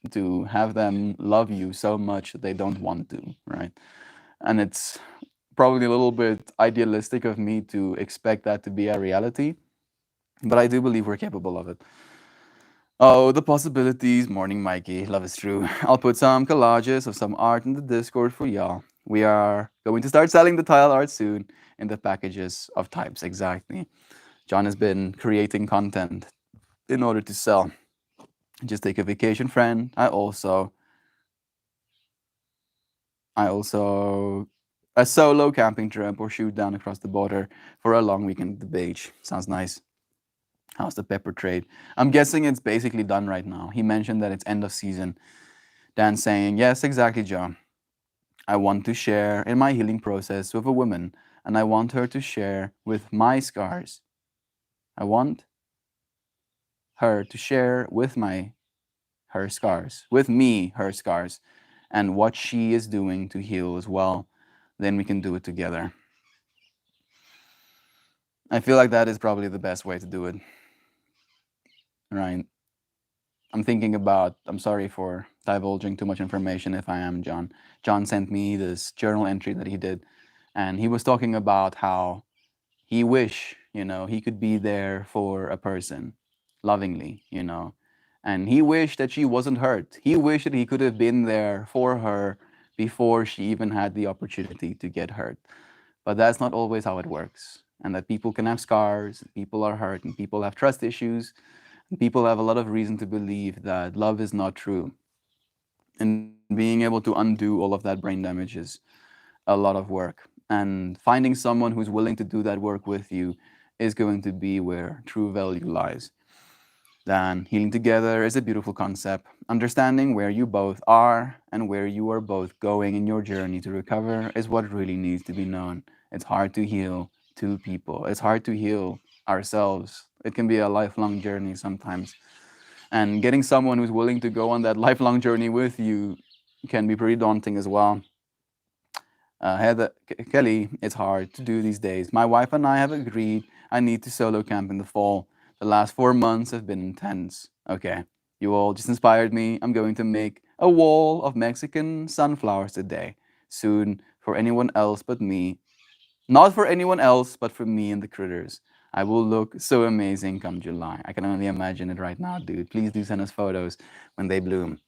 to have them love you so much that they don't want to, right? And it's probably a little bit idealistic of me to expect that to be a reality, but I do believe we're capable of it. Oh, the possibilities. Morning, Mikey. Love is true. I'll put some collages of some art in the Discord for y'all. We are going to start selling the tile art soon in the packages of types. Exactly. John has been creating content in order to sell. Just take a vacation, friend. I also a solo camping trip or shoot down across the border for a long weekend at the beach. Sounds nice. How's the pepper trade? I'm guessing it's basically done right now. He mentioned that it's end of season. Dan saying, yes, exactly, John. I want to share in my healing process with a woman, and I want her to share with my scars. I want her to share with her scars, with me, her scars, and what she is doing to heal as well. Then we can do it together. I feel like that is probably the best way to do it. Right? I'm thinking about, I'm sorry for divulging too much information if I am, John. John sent me this journal entry that he did, and he was talking about how he wish, he could be there for a person lovingly, and he wished that she wasn't hurt. He wished that he could have been there for her before she even had the opportunity to get hurt. But that's not always how it works. And that people can have scars, people are hurt, and people have trust issues, and people have a lot of reason to believe that love is not true. And being able to undo all of that brain damage is a lot of work. And finding someone who's willing to do that work with you is going to be where true value lies. Then healing together is a beautiful concept. Understanding where you both are and where you are both going in your journey to recover is what really needs to be known. It's hard to heal two people. It's hard to heal ourselves. It can be a lifelong journey sometimes. And getting someone who's willing to go on that lifelong journey with you can be pretty daunting as well. Heather, Kelly, it's hard to do these days. My wife and I have agreed I need to solo camp in the fall. The last 4 months have been intense. Okay, you all just inspired me. I'm going to make a wall of Mexican sunflowers today. Soon, for anyone else but me. Not for anyone else, but for me and the critters. I will look so amazing come July. I can only imagine it right now, dude. Please do send us photos when they bloom.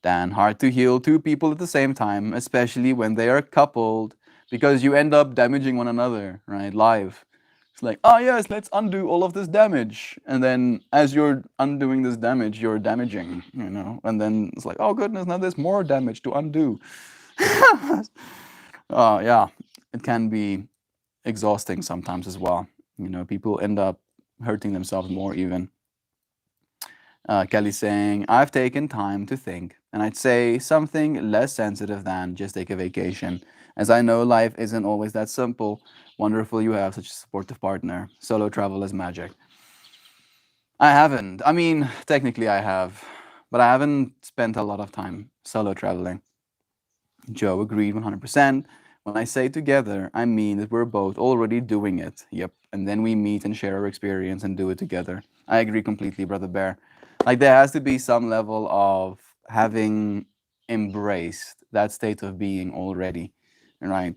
Then hard to heal two people at the same time, especially when they are coupled, because you end up damaging one another, right? Live. It's like, oh yes, let's undo all of this damage. And then as you're undoing this damage, you're damaging, And then it's like, oh goodness, now there's more damage to undo. Yeah, it can be exhausting sometimes as well. People end up hurting themselves more even. Kelly saying, I've taken time to think, and I'd say something less sensitive than just take a vacation. As I know life isn't always that simple. Wonderful you have such a supportive partner. Solo travel is magic. I haven't. I mean, technically I have, but I haven't spent a lot of time solo traveling. Joe agreed 100%. When I say together, I mean that we're both already doing it. Yep. And then we meet and share our experience and do it together. I agree completely, Brother Bear. Like, there has to be some level of having embraced that state of being already, right?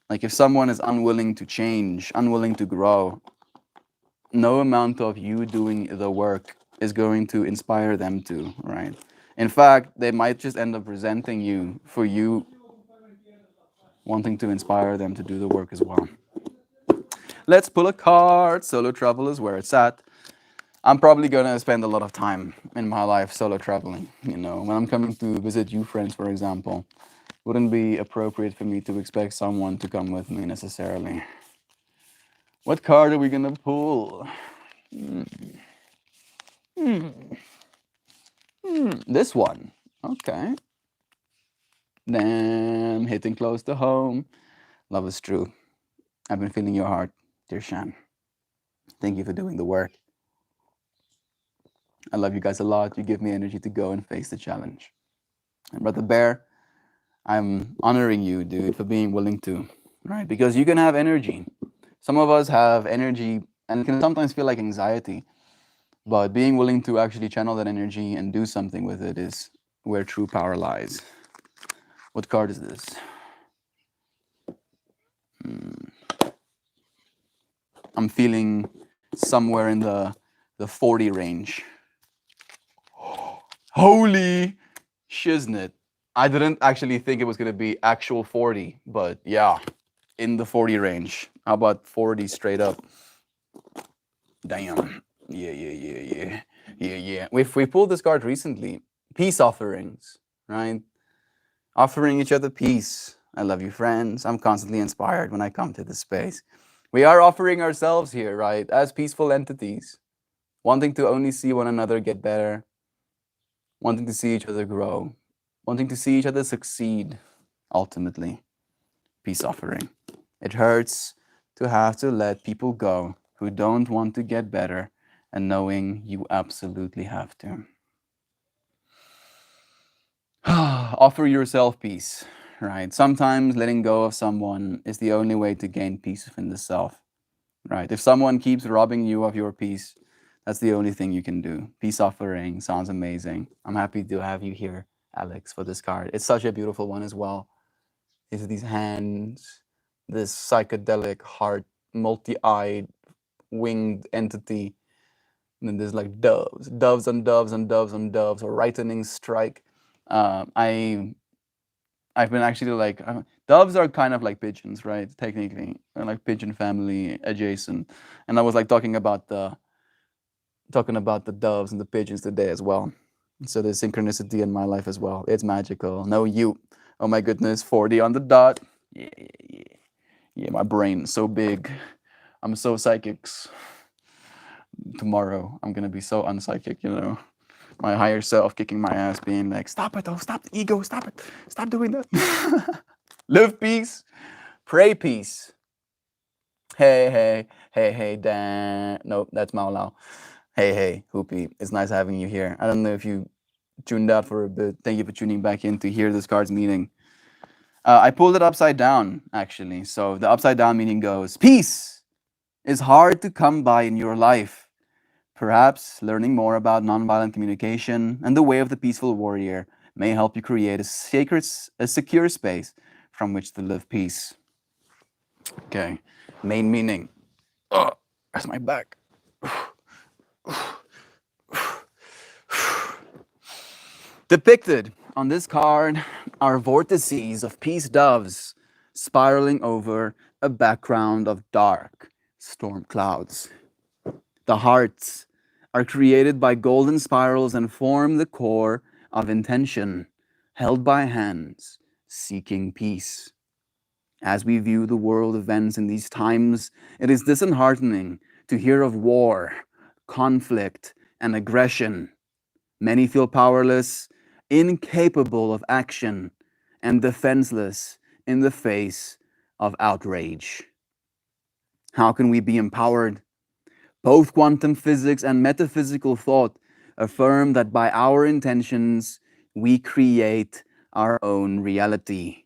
Like, if someone is unwilling to change, unwilling to grow, no amount of you doing the work is going to inspire them to, right? In fact, they might just end up resenting you for you wanting to inspire them to do the work as well. Let's pull a card. Solo travel is where it's at. I'm probably gonna spend a lot of time in my life solo traveling. When I'm coming to visit you friends, for example, wouldn't be appropriate for me to expect someone to come with me necessarily. What card are we gonna pull? This one. Okay. Damn, hitting close to home. Love is true. I've been feeling your heart, dear Shan. Thank you for doing the work. I love you guys a lot. You give me energy to go and face the challenge. And Brother Bear, I'm honoring you, dude, for being willing to, right? Because you can have energy. Some of us have energy and it can sometimes feel like anxiety, but being willing to actually channel that energy and do something with it is where true power lies. What card is this? I'm feeling somewhere in the 40 range. Holy shiznit. I didn't actually think it was going to be actual 40, but yeah, in the 40 range. How about 40 straight up? Damn. Yeah. We pulled this card recently. Peace offerings, right? Offering each other peace. I love you, friends. I'm constantly inspired when I come to this space. We are offering ourselves here, right? As peaceful entities. wanting to only see one another get better, wanting to see each other grow, wanting to see each other succeed, ultimately. Peace offering. It hurts to have to let people go who don't want to get better and knowing you absolutely have to. Offer yourself peace, right? Sometimes letting go of someone is the only way to gain peace within the self, right? If someone keeps robbing you of your peace, that's the only thing you can do. Peace offering sounds amazing. I'm happy to have you here, Alex, for this card. It's such a beautiful one as well. It's these hands, this psychedelic heart, multi-eyed, winged entity. And then there's like doves, doves and doves and doves and doves, a lightning strike. Uh, I I've been actually like doves are kind of like pigeons, right? Technically, they're like pigeon family adjacent. And I was like talking about the doves and the pigeons today as well. So there's synchronicity in my life as well. It's magical. No, you. Oh my goodness, 40 on the dot. Yeah, yeah, yeah. Yeah, my brain's so big. I'm so psychics. Tomorrow, I'm gonna be so unpsychic, you know. My higher self kicking my ass, being like, stop it, oh, stop the ego, stop it, stop doing that. Live peace, pray peace. Hey, hey, hey, hey, Dan. Nope, that's Mao Lao. Hey, hey, Hoopy. It's nice having you here. I don't know if you tuned out for a bit. Thank you for tuning back in to hear this card's meaning. I pulled it upside down, actually. So the upside down meaning goes, peace is hard to come by in your life. Perhaps learning more about nonviolent communication and the way of the peaceful warrior may help you create a secure space from which to live peace. Okay, main meaning. Oh, where's my back? Depicted on this card are vortices of peace doves spiraling over a background of dark storm clouds. The hearts are created by golden spirals and form the core of intention, held by hands seeking peace. As we view the world events in these times, it is disheartening to hear of war, conflict, and aggression. Many feel powerless, incapable of action, and defenseless in the face of outrage. How can we be empowered? Both quantum physics and metaphysical thought affirm that by our intentions, we create our own reality.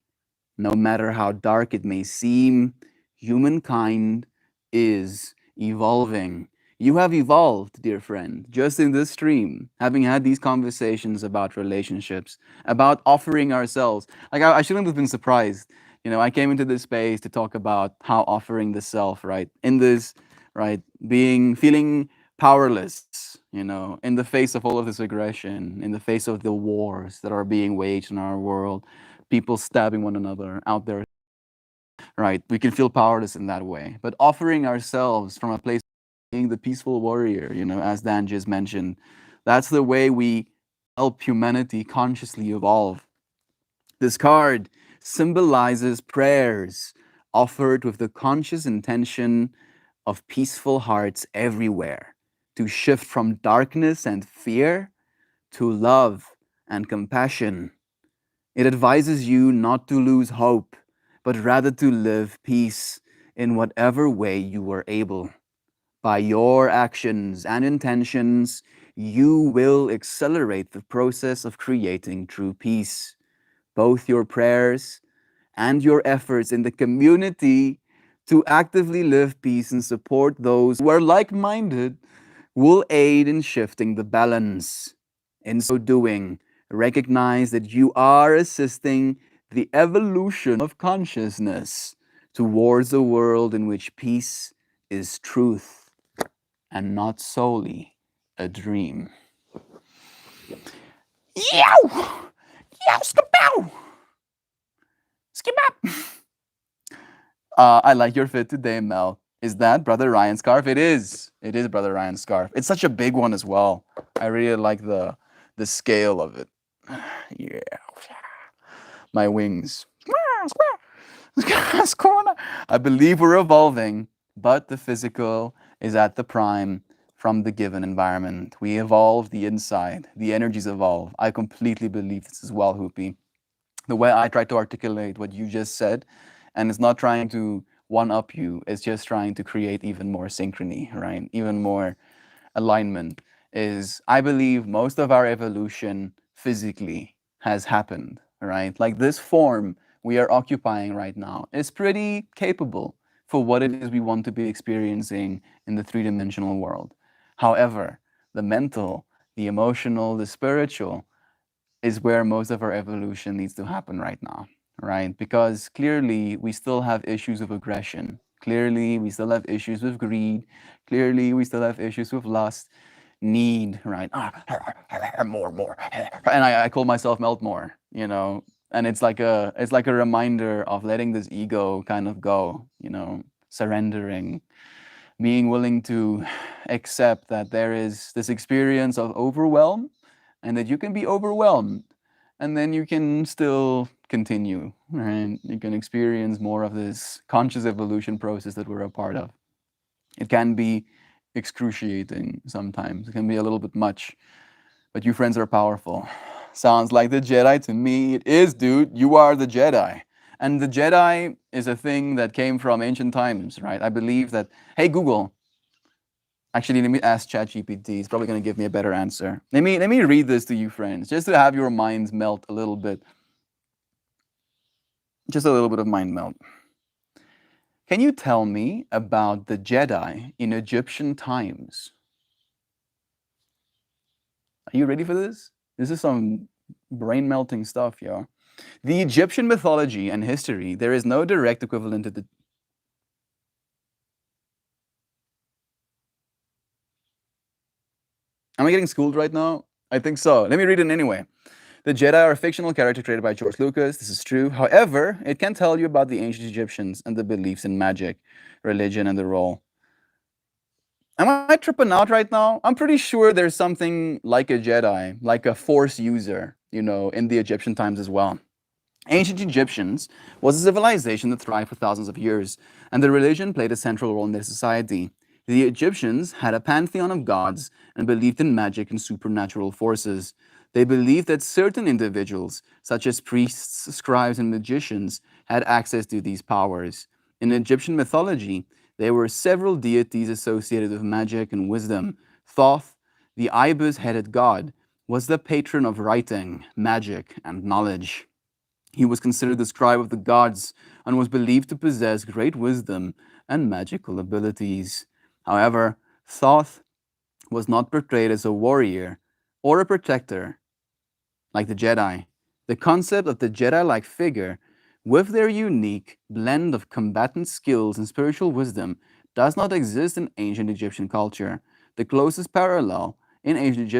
No matter how dark it may seem, humankind is evolving. You have evolved, dear friend, just in this stream, having had these conversations about relationships, about offering ourselves. Like, I shouldn't have been surprised. You know, I came into this space to talk about how offering the self, right? In this, right, feeling powerless, you know, in the face of all of this aggression, in the face of the wars that are being waged in our world, people stabbing one another out there, right? We can feel powerless in that way. But offering ourselves from a place of being the peaceful warrior, you know, as Dan just mentioned, that's the way we help humanity consciously evolve. This card symbolizes prayers offered with the conscious intention of peaceful hearts everywhere to shift from darkness and fear to love and compassion. It advises you not to lose hope, but rather to live peace in whatever way you are able. By your actions and intentions, you will accelerate the process of creating true peace. Both your prayers and your efforts in the community to actively live peace and support those who are like minded will aid in shifting the balance. In so doing, recognize that you are assisting the evolution of consciousness towards a world in which peace is truth and not solely a dream. Yow! Yow, skapow! Skip up! I like your fit today, Mel. Is that Brother Ryan's scarf? It is. It is Brother Ryan's scarf. It's such a big one as well. I really like the scale of it. Yeah. My wings. I believe we're evolving, but the physical is at the prime from the given environment. We evolve the inside, the energies evolve. I completely believe this as well, Hoopy. The way I try to articulate what you just said, and it's not trying to one up you, it's just trying to create even more synchrony, right? Even more alignment, is I believe most of our evolution physically has happened, right? Like this form we are occupying right now is pretty capable for what it is we want to be experiencing in the three-dimensional world. However, the mental, the emotional, the spiritual is where most of our evolution needs to happen right now, right? Because clearly we still have issues of aggression. Clearly we still have issues with greed. Clearly we still have issues with lust, need, right? More, more. And I call myself melt more, you know. And it's like a reminder of letting this ego kind of go, you know, surrendering, being willing to accept that there is this experience of overwhelm and that you can be overwhelmed and then you can still continue, right? You can experience more of this conscious evolution process that we're a part of. It can be excruciating sometimes, it can be a little bit much, but you friends are powerful. Sounds like the Jedi to me. It is, dude. You are the Jedi. And the Jedi is a thing that came from ancient times, right? I believe that, hey, Google, actually, let me ask ChatGPT. It's probably going to give me a better answer. Let me read this to you, friends, just to have your minds melt a little bit. Just a little bit of mind melt. Can you tell me about the Jedi in Egyptian times? Are you ready for this? This is some brain melting stuff, yo. The Egyptian mythology and history, there is no direct equivalent to the. Am I getting schooled right now? I think so. Let me read it anyway. The Jedi are a fictional character created by George Lucas. This is true. However, it can tell you about the ancient Egyptians and the beliefs in magic, religion, and the role. Am I tripping out right now? I'm pretty sure there's something like a Jedi, like a Force user, you know, in the Egyptian times as well. Ancient Egyptians was a civilization that thrived for thousands of years, and their religion played a central role in their society. The Egyptians had a pantheon of gods and believed in magic and supernatural forces. They believed that certain individuals, such as priests, scribes, and magicians, had access to these powers. In Egyptian mythology, there were several deities associated with magic and wisdom. Thoth, the ibis headed god, was the patron of writing, magic, and knowledge. He was considered the scribe of the gods and was believed to possess great wisdom and magical abilities. However, Thoth was not portrayed as a warrior or a protector like the Jedi. The concept of the Jedi-like figure, with their unique blend of combatant skills and spiritual wisdom, does not exist in ancient Egyptian culture. The closest parallel in ancient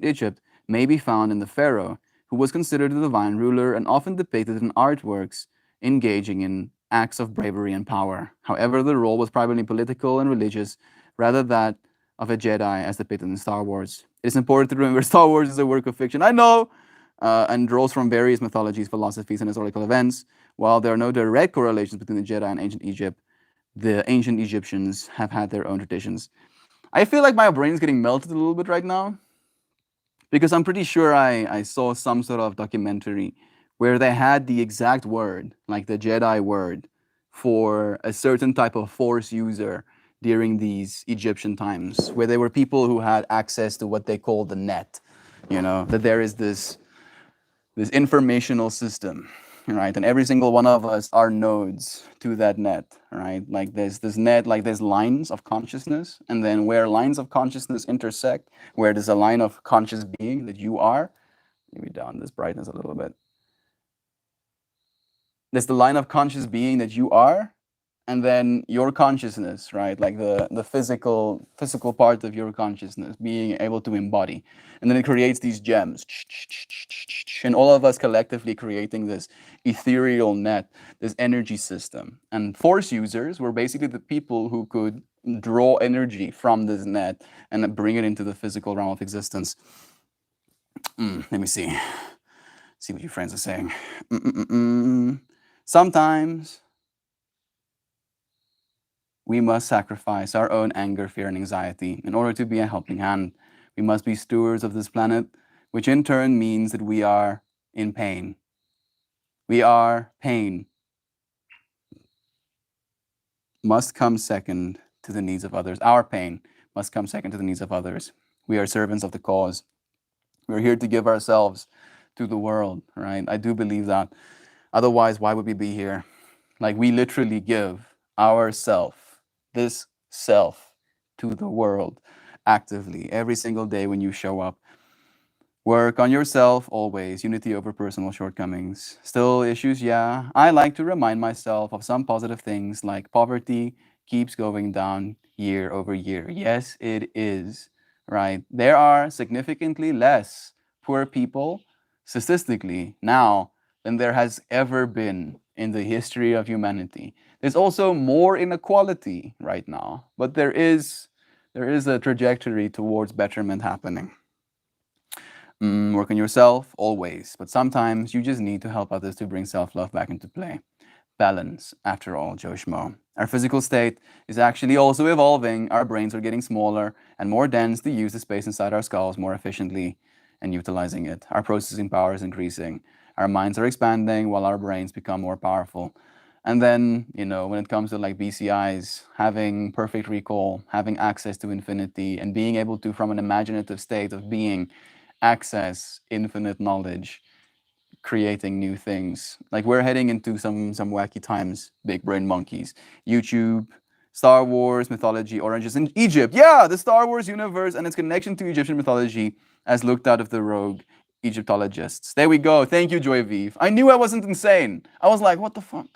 Egypt may be found in the pharaoh, who was considered a divine ruler and often depicted in artworks engaging in acts of bravery and power. However, the role was primarily political and religious, rather than of a Jedi as depicted in Star Wars. It is important to remember Star Wars is a work of fiction. I know, and draws from various mythologies, philosophies, and historical events. While there are no direct correlations between the Jedi and ancient Egypt, the ancient Egyptians have had their own traditions. I feel like my brain is getting melted a little bit right now because I'm pretty sure I saw some sort of documentary where they had the exact word, like the Jedi word, for a certain type of Force user during these Egyptian times, where there were people who had access to what they call the net. You know, that there is this informational system, right? And every single one of us are nodes to that net, right? Like there's this net, like there's lines of consciousness, and then where lines of consciousness intersect, where there's a line of conscious being that you are, maybe down this brightness a little bit. There's the line of conscious being that you are, and then your consciousness, right? Like the physical part of your consciousness being able to embody. And then it creates these gems. And all of us collectively creating this ethereal net, this energy system. And Force users were basically the people who could draw energy from this net and bring it into the physical realm of existence. Let me see. See what your friends are saying. Sometimes we must sacrifice our own anger, fear, and anxiety in order to be a helping hand. We must be stewards of this planet, which in turn means that we are in pain. We are pain. Must come second to the needs of others. Our pain must come second to the needs of others. We are servants of the cause. We're here to give ourselves to the world, right? I do believe that. Otherwise, why would we be here? Like, we literally give ourself, this self, to the world actively every single day when you show up. Work on yourself always, unity over personal shortcomings. Still issues, yeah. I like to remind myself of some positive things like poverty keeps going down year over year. Yes, it is, right? There are significantly less poor people statistically now than there has ever been in the history of humanity. There's also more inequality right now, but there is a trajectory towards betterment happening. Work on yourself always, but sometimes you just need to help others to bring self-love back into play. Balance, after all, Joe Schmo. Our physical state is actually also evolving. Our brains are getting smaller and more dense to use the space inside our skulls more efficiently and utilizing it. Our processing power is increasing. Our minds are expanding while our brains become more powerful. And then, when it comes to like BCIs, having perfect recall, having access to infinity, and being able to, from an imaginative state of being, access infinite knowledge, creating new things. Like, we're heading into some wacky times, big brain monkeys. YouTube, Star Wars, mythology, oranges in Egypt. Yeah, the Star Wars universe and its connection to Egyptian mythology as looked out of the rogue Egyptologists. There we go. Thank you, Joy Vive. I knew I wasn't insane. I was like, what the fuck?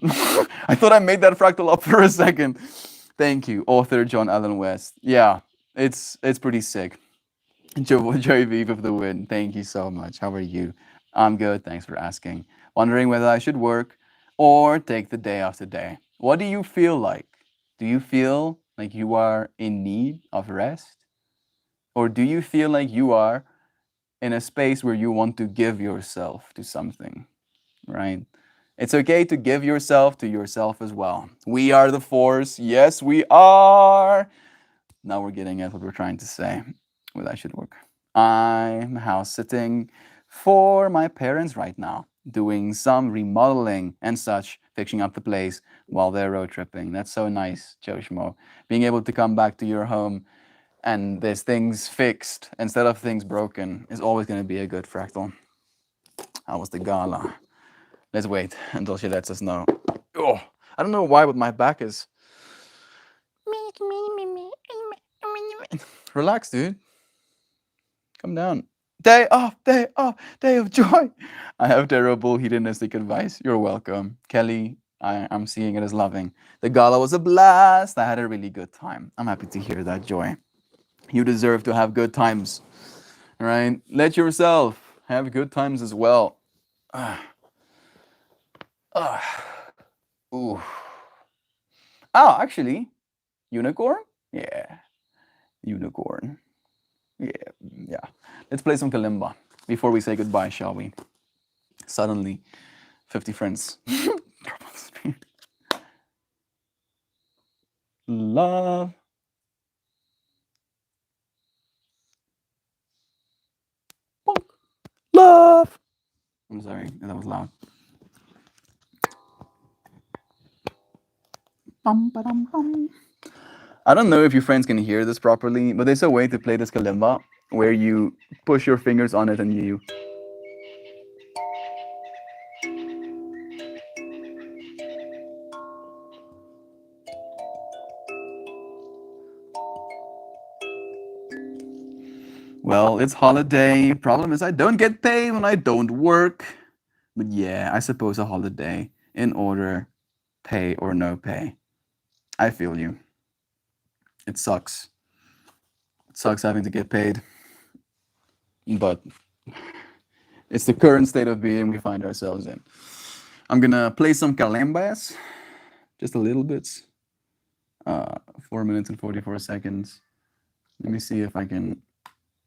I thought I made that fractal up for a second. Thank you, author John Allen West. Yeah, it's pretty sick. Joey Vive of the win. Thank you so much. How are you? I'm good. Thanks for asking. Wondering whether I should work or take the day off today. What do you feel like? Do you feel like you are in need of rest? Or do you feel like you are in a space where you want to give yourself to something, right? It's okay to give yourself to yourself as well. We are the force. Yes, we are. Now we're getting at what we're trying to say. Well, I should work. I'm house sitting for my parents right now, doing some remodeling and such, fixing up the place while they're road tripping. That's so nice, Joe Schmo. Being able to come back to your home and there's things fixed instead of things broken is always going to be a good fractal. How was the gala? Let's wait until she lets us know. Oh, I don't know why, but my back is. Relax, dude. Come down. Day off, day off, day of joy. I have terrible hedonistic advice. You're welcome. Kelly, I'm seeing it as loving. The gala was a blast. I had a really good time. I'm happy to hear that, Joy. You deserve to have good times, right? Let yourself have good times as well. Ooh. Oh, actually, unicorn? Yeah, unicorn. Yeah. Let's play some kalimba before we say goodbye, shall we? Suddenly, 50 friends drop on the screen. Love. Bonk. Love. I'm sorry, that was loud. Bum, ba-dum, bum. I don't know if your friends can hear this properly, but there's a way to play this kalimba where you push your fingers on it and you. Well, it's holiday. Problem is I don't get paid when I don't work. But yeah, I suppose a holiday in order, pay or no pay. I feel you. It sucks. It sucks having to get paid. But it's the current state of being we find ourselves in. I'm gonna play some calambas, just a little bit. 4 minutes and 44 seconds. Let me see if I can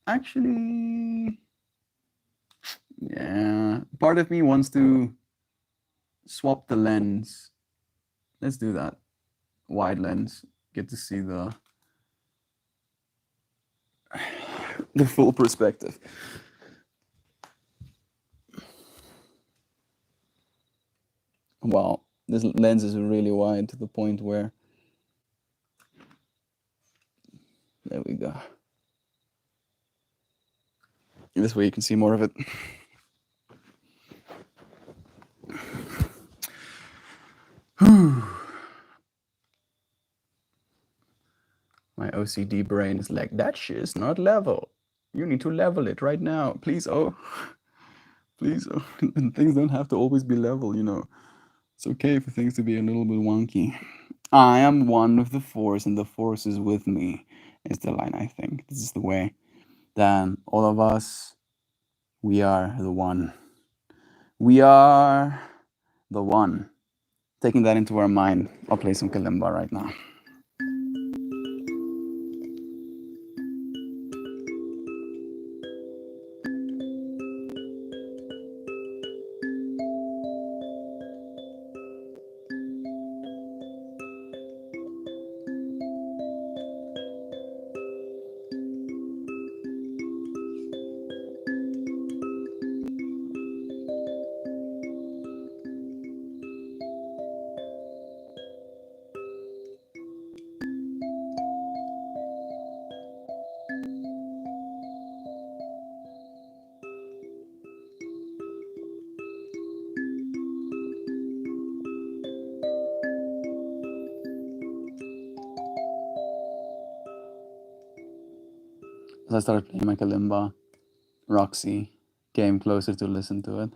actually. Yeah, part of me wants to swap the lens. Let's do that. wide lens, get to see the full perspective. Wow, this lens is really wide to the point where, there we go. This way you can see more of it. My OCD brain is like, that shit is not level. You need to level it right now. Please, oh. Please, oh. Things don't have to always be level, you know. It's okay for things to be a little bit wonky. I am one with the force, and the force is with me, is the line, I think. This is the way. Then all of us, we are the one. We are the one. Taking that into our mind, I'll play some kalimba right now. As I started playing my kalimba, Roxy came closer to listen to it.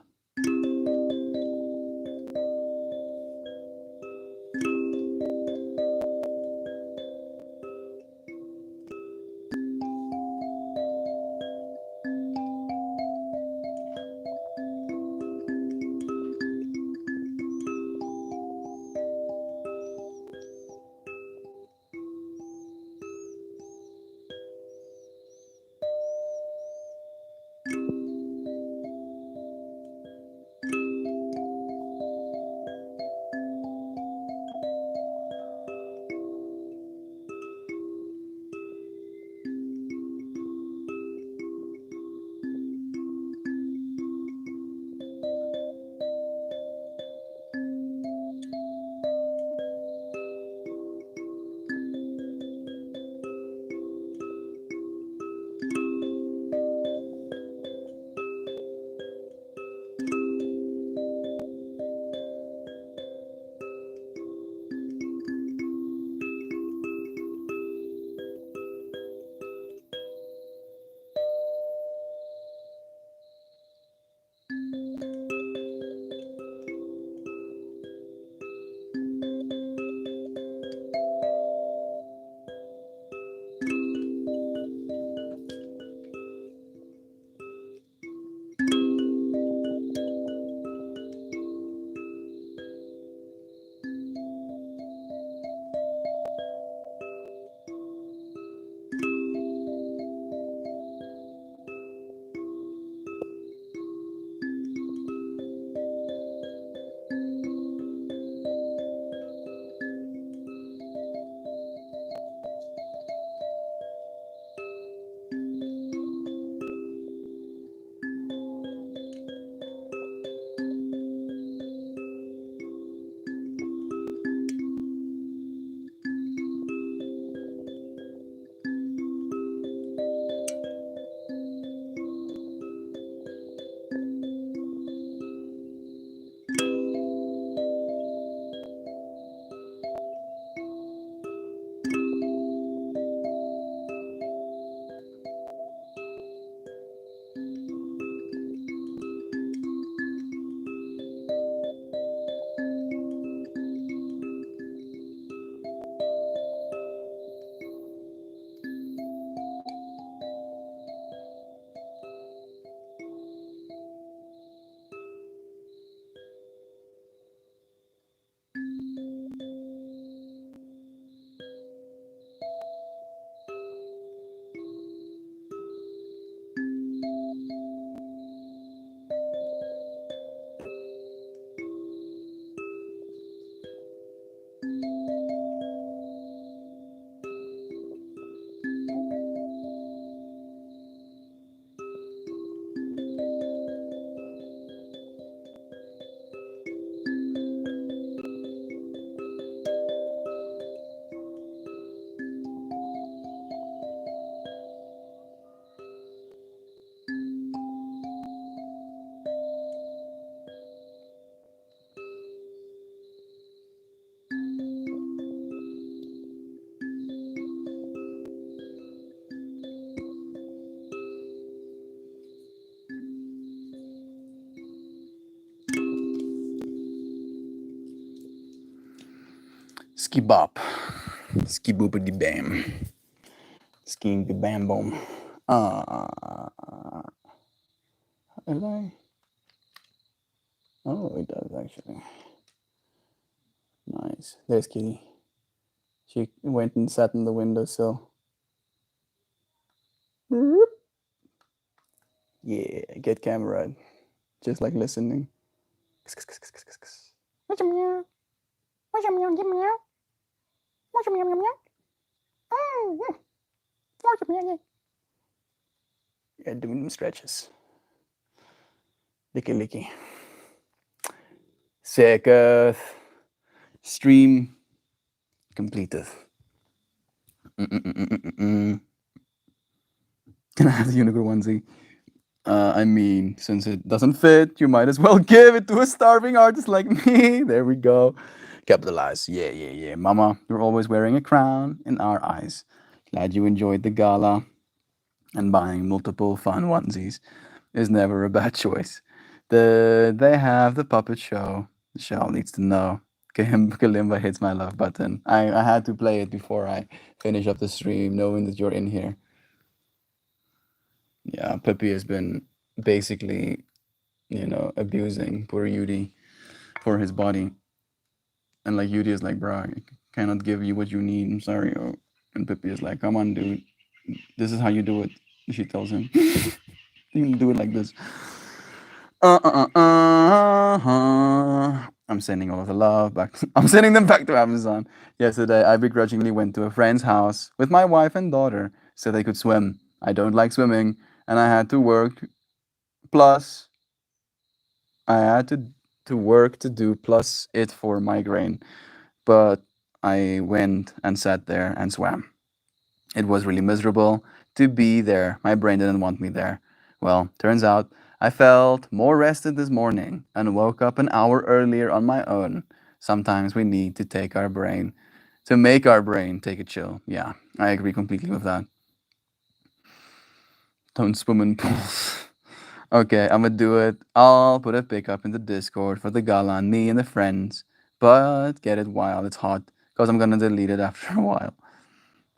Ski bop. Ski boopity bam. Skiing the bam boom. Did I? Oh, it does actually. Nice. There's Kitty. She went and sat in the windowsill. Yeah, get camera. Just like listening. Yeah, doing them stretches. Licky licky. Sicketh. Stream completeth. Can I have the unicorn onesie? I mean, since it doesn't fit, you might as well give it to a starving artist like me. There we go. Capitalize. Yeah, yeah, yeah. Mama, you're always wearing a crown in our eyes. Glad you enjoyed the gala. And buying multiple fun onesies is never a bad choice. They have the puppet show. Michelle needs to know. Kalimba hits my love button. I had to play it before I finish up the stream, knowing that you're in here. Yeah, Pippi has been basically, abusing poor Yudi for his body. And like Yudi is like, bro, I cannot give you what you need. I'm sorry. Oh. And Pippi is like, come on, dude. This is how you do it. She tells him. You do it like this. I'm sending all of the love back. I'm sending them back to Amazon. Yesterday, I begrudgingly went to a friend's house with my wife and daughter so they could swim. I don't like swimming, and I had to work. Plus, I had to work to do plus it for migraine. But I went and sat there and swam. It was really miserable to be there. My brain didn't want me there. Well, turns out I felt more rested this morning and woke up an hour earlier on my own. Sometimes we need to make our brain take a chill. Yeah, I agree completely with that. Don't swim in pools. Okay, I'm gonna do it. I'll put a pic up in the Discord for the gala and me and the friends. But get it while it's hot, because I'm gonna delete it after a while.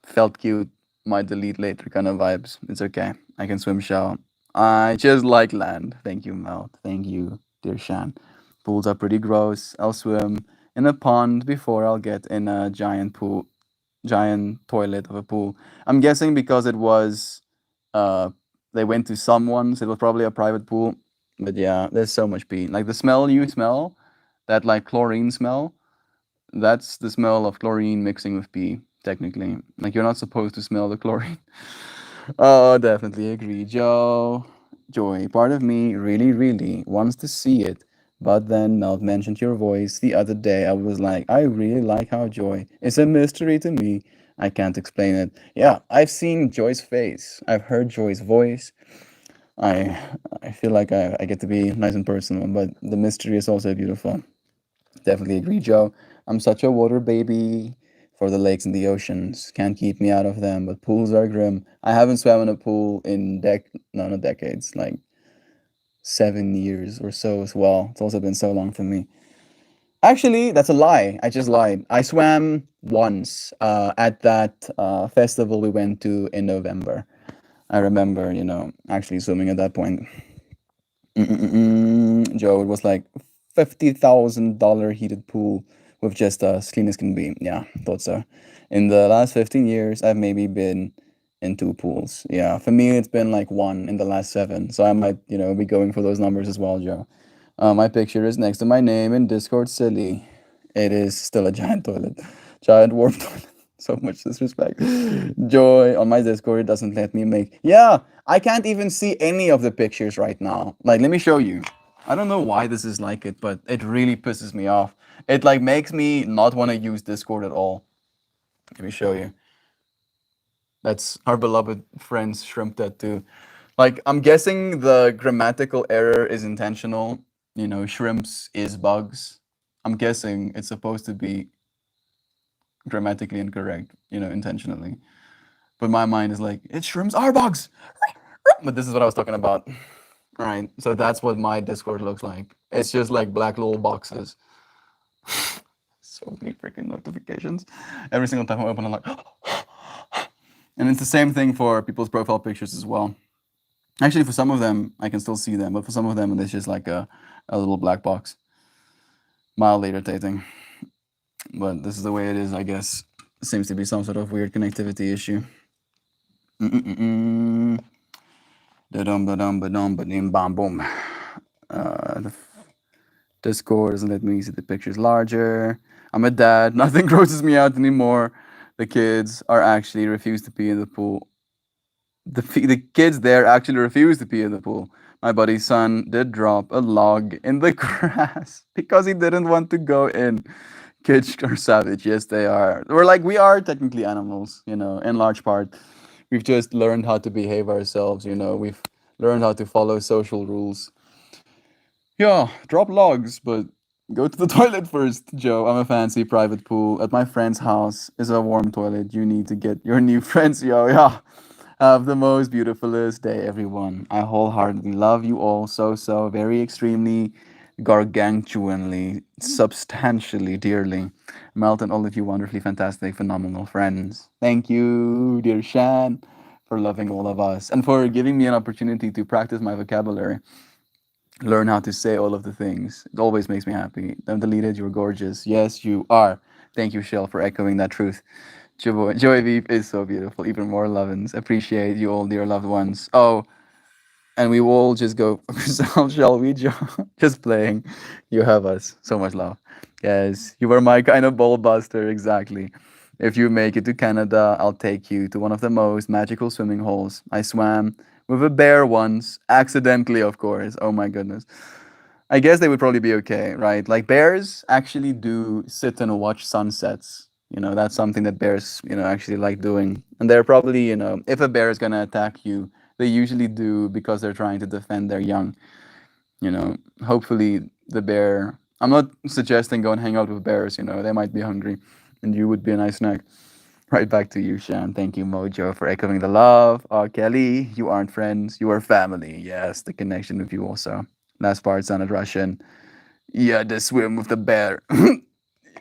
Felt cute, might delete later kind of vibes. It's okay. I can swim shower. I just like land. Thank you, Mel. Thank you, dear Shan. Pools are pretty gross. I'll swim in a pond before I'll get in a giant toilet of a pool. I'm guessing because it was, uh, they went to someone's. It was probably a private pool. But yeah, there's so much pee. Like the smell you smell, that like chlorine smell, that's the smell of chlorine mixing with pee, technically. Like you're not supposed to smell the chlorine. Oh, definitely agree, Joe. Joy, part of me really, really wants to see it. But then Mel mentioned your voice the other day. I was like, I really like how Joy is a mystery to me. I can't explain it. Yeah, I've seen Joy's face. I've heard Joy's voice. I I feel like I get to be nice and personal, but the mystery is also beautiful. Definitely agree, Joe. I'm such a water baby for the lakes and the oceans. Can't keep me out of them, but pools are grim. I haven't swam in a pool in no, not decades, like 7 years or so as well. It's also been so long for me. Actually, that's a lie. I just lied. I swam once at that festival we went to in November. I remember, actually swimming at that point. Joe, it was like $50,000 heated pool with just as clean as can be. Yeah, thought so. In the last 15 years, I've maybe been in two pools. Yeah, for me, it's been like one in the last 7. So I might, be going for those numbers as well, Joe. My picture is next to my name in Discord Silly. It is still a giant toilet. Giant warp toilet. So much disrespect. Joy on my Discord doesn't let me make. Yeah, I can't even see any of the pictures right now. Like, let me show you. I don't know why this is like it, but it really pisses me off. It like makes me not want to use Discord at all. Let me show you. That's our beloved friends Shrimp Tattoo. Like, I'm guessing the grammatical error is intentional. Shrimps is bugs. I'm guessing it's supposed to be grammatically incorrect, intentionally. But my mind is like, it's shrimps are bugs. But this is what I was talking about. Right. So that's what my Discord looks like. It's just like black little boxes. so many freaking notifications. Every single time I open, I'm like, and it's the same thing for people's profile pictures as well. Actually, for some of them, I can still see them, but for some of them, it's just like a little black box. Mildly irritating, but this is the way it is, I guess. Seems to be some sort of weird connectivity issue. Da-dum, ba-dum, ba-dum, ba-dim, bam, boom. The Discord doesn't let me see the pictures larger. I'm a dad. Nothing grosses me out anymore. The kids are actually refuse to pee in the pool. The kids there actually refuse to pee in the pool. My buddy's son did drop a log in the grass because he didn't want to go in. Kids are savage. Yes, they are. We are technically animals, in large part. We've just learned how to behave ourselves, we've learned how to follow social rules. Yeah, drop logs, but go to the toilet first, Joe. I'm a fancy private pool. At my friend's house is a warm toilet. You need to get your new friends, yo. Yeah. Have the most beautifulest day, everyone. I wholeheartedly love you all so, very extremely, gargantuanly, substantially, dearly. Melt and all of you wonderfully fantastic, phenomenal friends. Thank you, dear Shan, for loving all of us and for giving me an opportunity to practice my vocabulary, learn how to say all of the things. It always makes me happy. Don't delete it. You're gorgeous. Yes, you are. Thank you, Shell, for echoing that truth. Joy Veep is so beautiful. Even more lovins. Appreciate you all, dear loved ones. Oh, and we will all just go, shall we, Joe? Just playing. You have us. So much love. Yes, you were my kind of ball buster, exactly. If you make it to Canada, I'll take you to one of the most magical swimming holes. I swam with a bear once, accidentally, of course. Oh my goodness. I guess they would probably be okay, right? Like bears actually do sit and watch sunsets. That's something that bears, actually like doing. And they're probably, if a bear is going to attack you, they usually do because they're trying to defend their young. Hopefully the bear. I'm not suggesting go and hang out with bears, they might be hungry and you would be a nice snack. Right back to you, Shan. Thank you, Mojo, for echoing the love. Kelly, you aren't friends, you are family. Yes, the connection with you also. Last part sounded Russian. Yeah, they swim with the bear.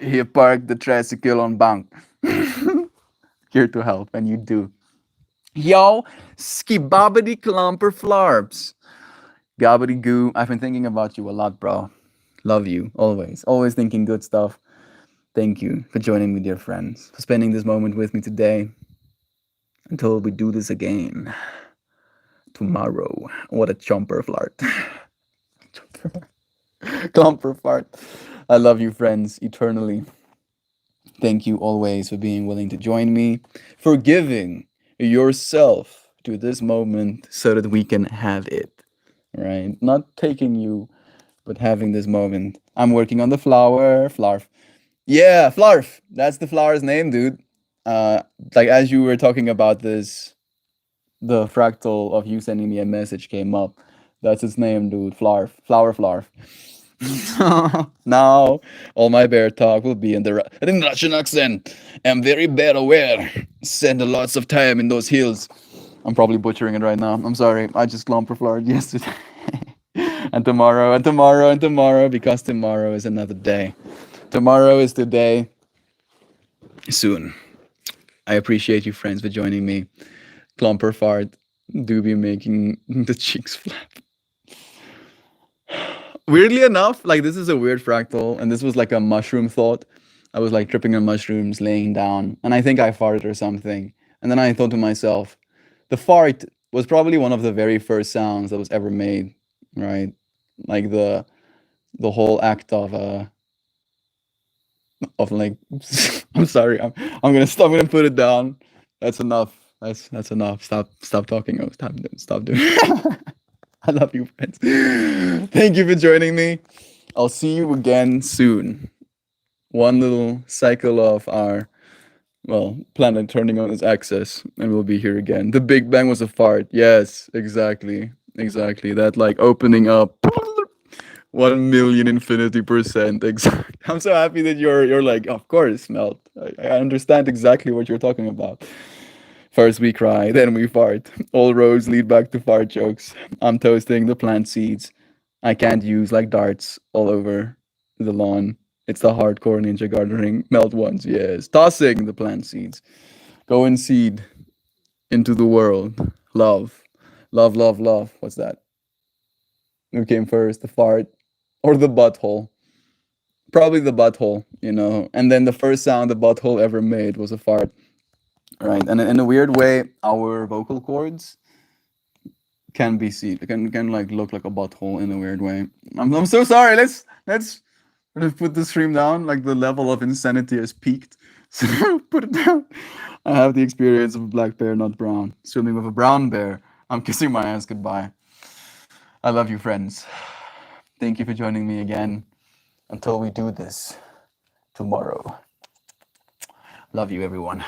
He parked the tricycle on bank. Here to help, and you do. Yo, skibabity clumper flarps. Gabbity goo. I've been thinking about you a lot, bro. Love you, always. Always thinking good stuff. Thank you for joining me, dear friends, for spending this moment with me today. Until we do this again tomorrow. What a chomper flirt. Clumper fart. I love you, friends, eternally. Thank you always for being willing to join me, for giving yourself to this moment so that we can have it. Right? Not taking you, but having this moment. I'm working on the flower, Flarf. Yeah, Flarf. That's the flower's name, dude. Like as you were talking about this, the fractal of you sending me a message came up. That's its name, dude. Flarf. Flower Flarf. Now, all my bear talk will be in Russian accent. I'm very bear aware. Spend lots of time in those hills. I'm probably butchering it right now. I'm sorry. I just floored yesterday. And tomorrow, and tomorrow, and tomorrow, because tomorrow is another day. Tomorrow is the day. Soon. I appreciate you, friends, for joining me. Clumper fart do be making the cheeks flap. Weirdly enough, like this is a weird fractal, and this was like a mushroom thought. I was like tripping on mushrooms, laying down, and I think I farted or something. And then I thought to myself, the fart was probably one of the very first sounds that was ever made, right? Like the whole act of like I'm sorry, I'm gonna put it down. That's enough. That's enough. Stop talking. Oh, stop doing I love you, friends. Thank you for joining me. I'll see you again soon. One little cycle of our planet turning on its axis, and we'll be here again. The Big Bang was a fart. Yes, exactly. Exactly. That like opening up 1,000,000 infinity percent. Exactly. I'm so happy that you're like, of course, Melt. I understand exactly what you're talking about. First we cry, then we fart. All roads lead back to fart jokes. I'm toasting the plant seeds. I can't use like darts all over the lawn. It's the hardcore ninja gardening. Melt ones, yes. Tossing the plant seeds. Go and seed into the world. Love. Love, love, love. What's that? Who came first? The fart or the butthole? Probably the butthole, you know. And then the first sound the butthole ever made was a fart, right? And in a weird way, our vocal cords can be seen. Can like look like a butthole in a weird way. I'm so sorry. Let's put the stream down. Like the level of insanity has peaked. So put it down. I have the experience of a black bear, not brown. Swimming with a brown bear. I'm kissing my ass goodbye. I love you, friends. Thank you for joining me again. Until we do this tomorrow. Love you, everyone.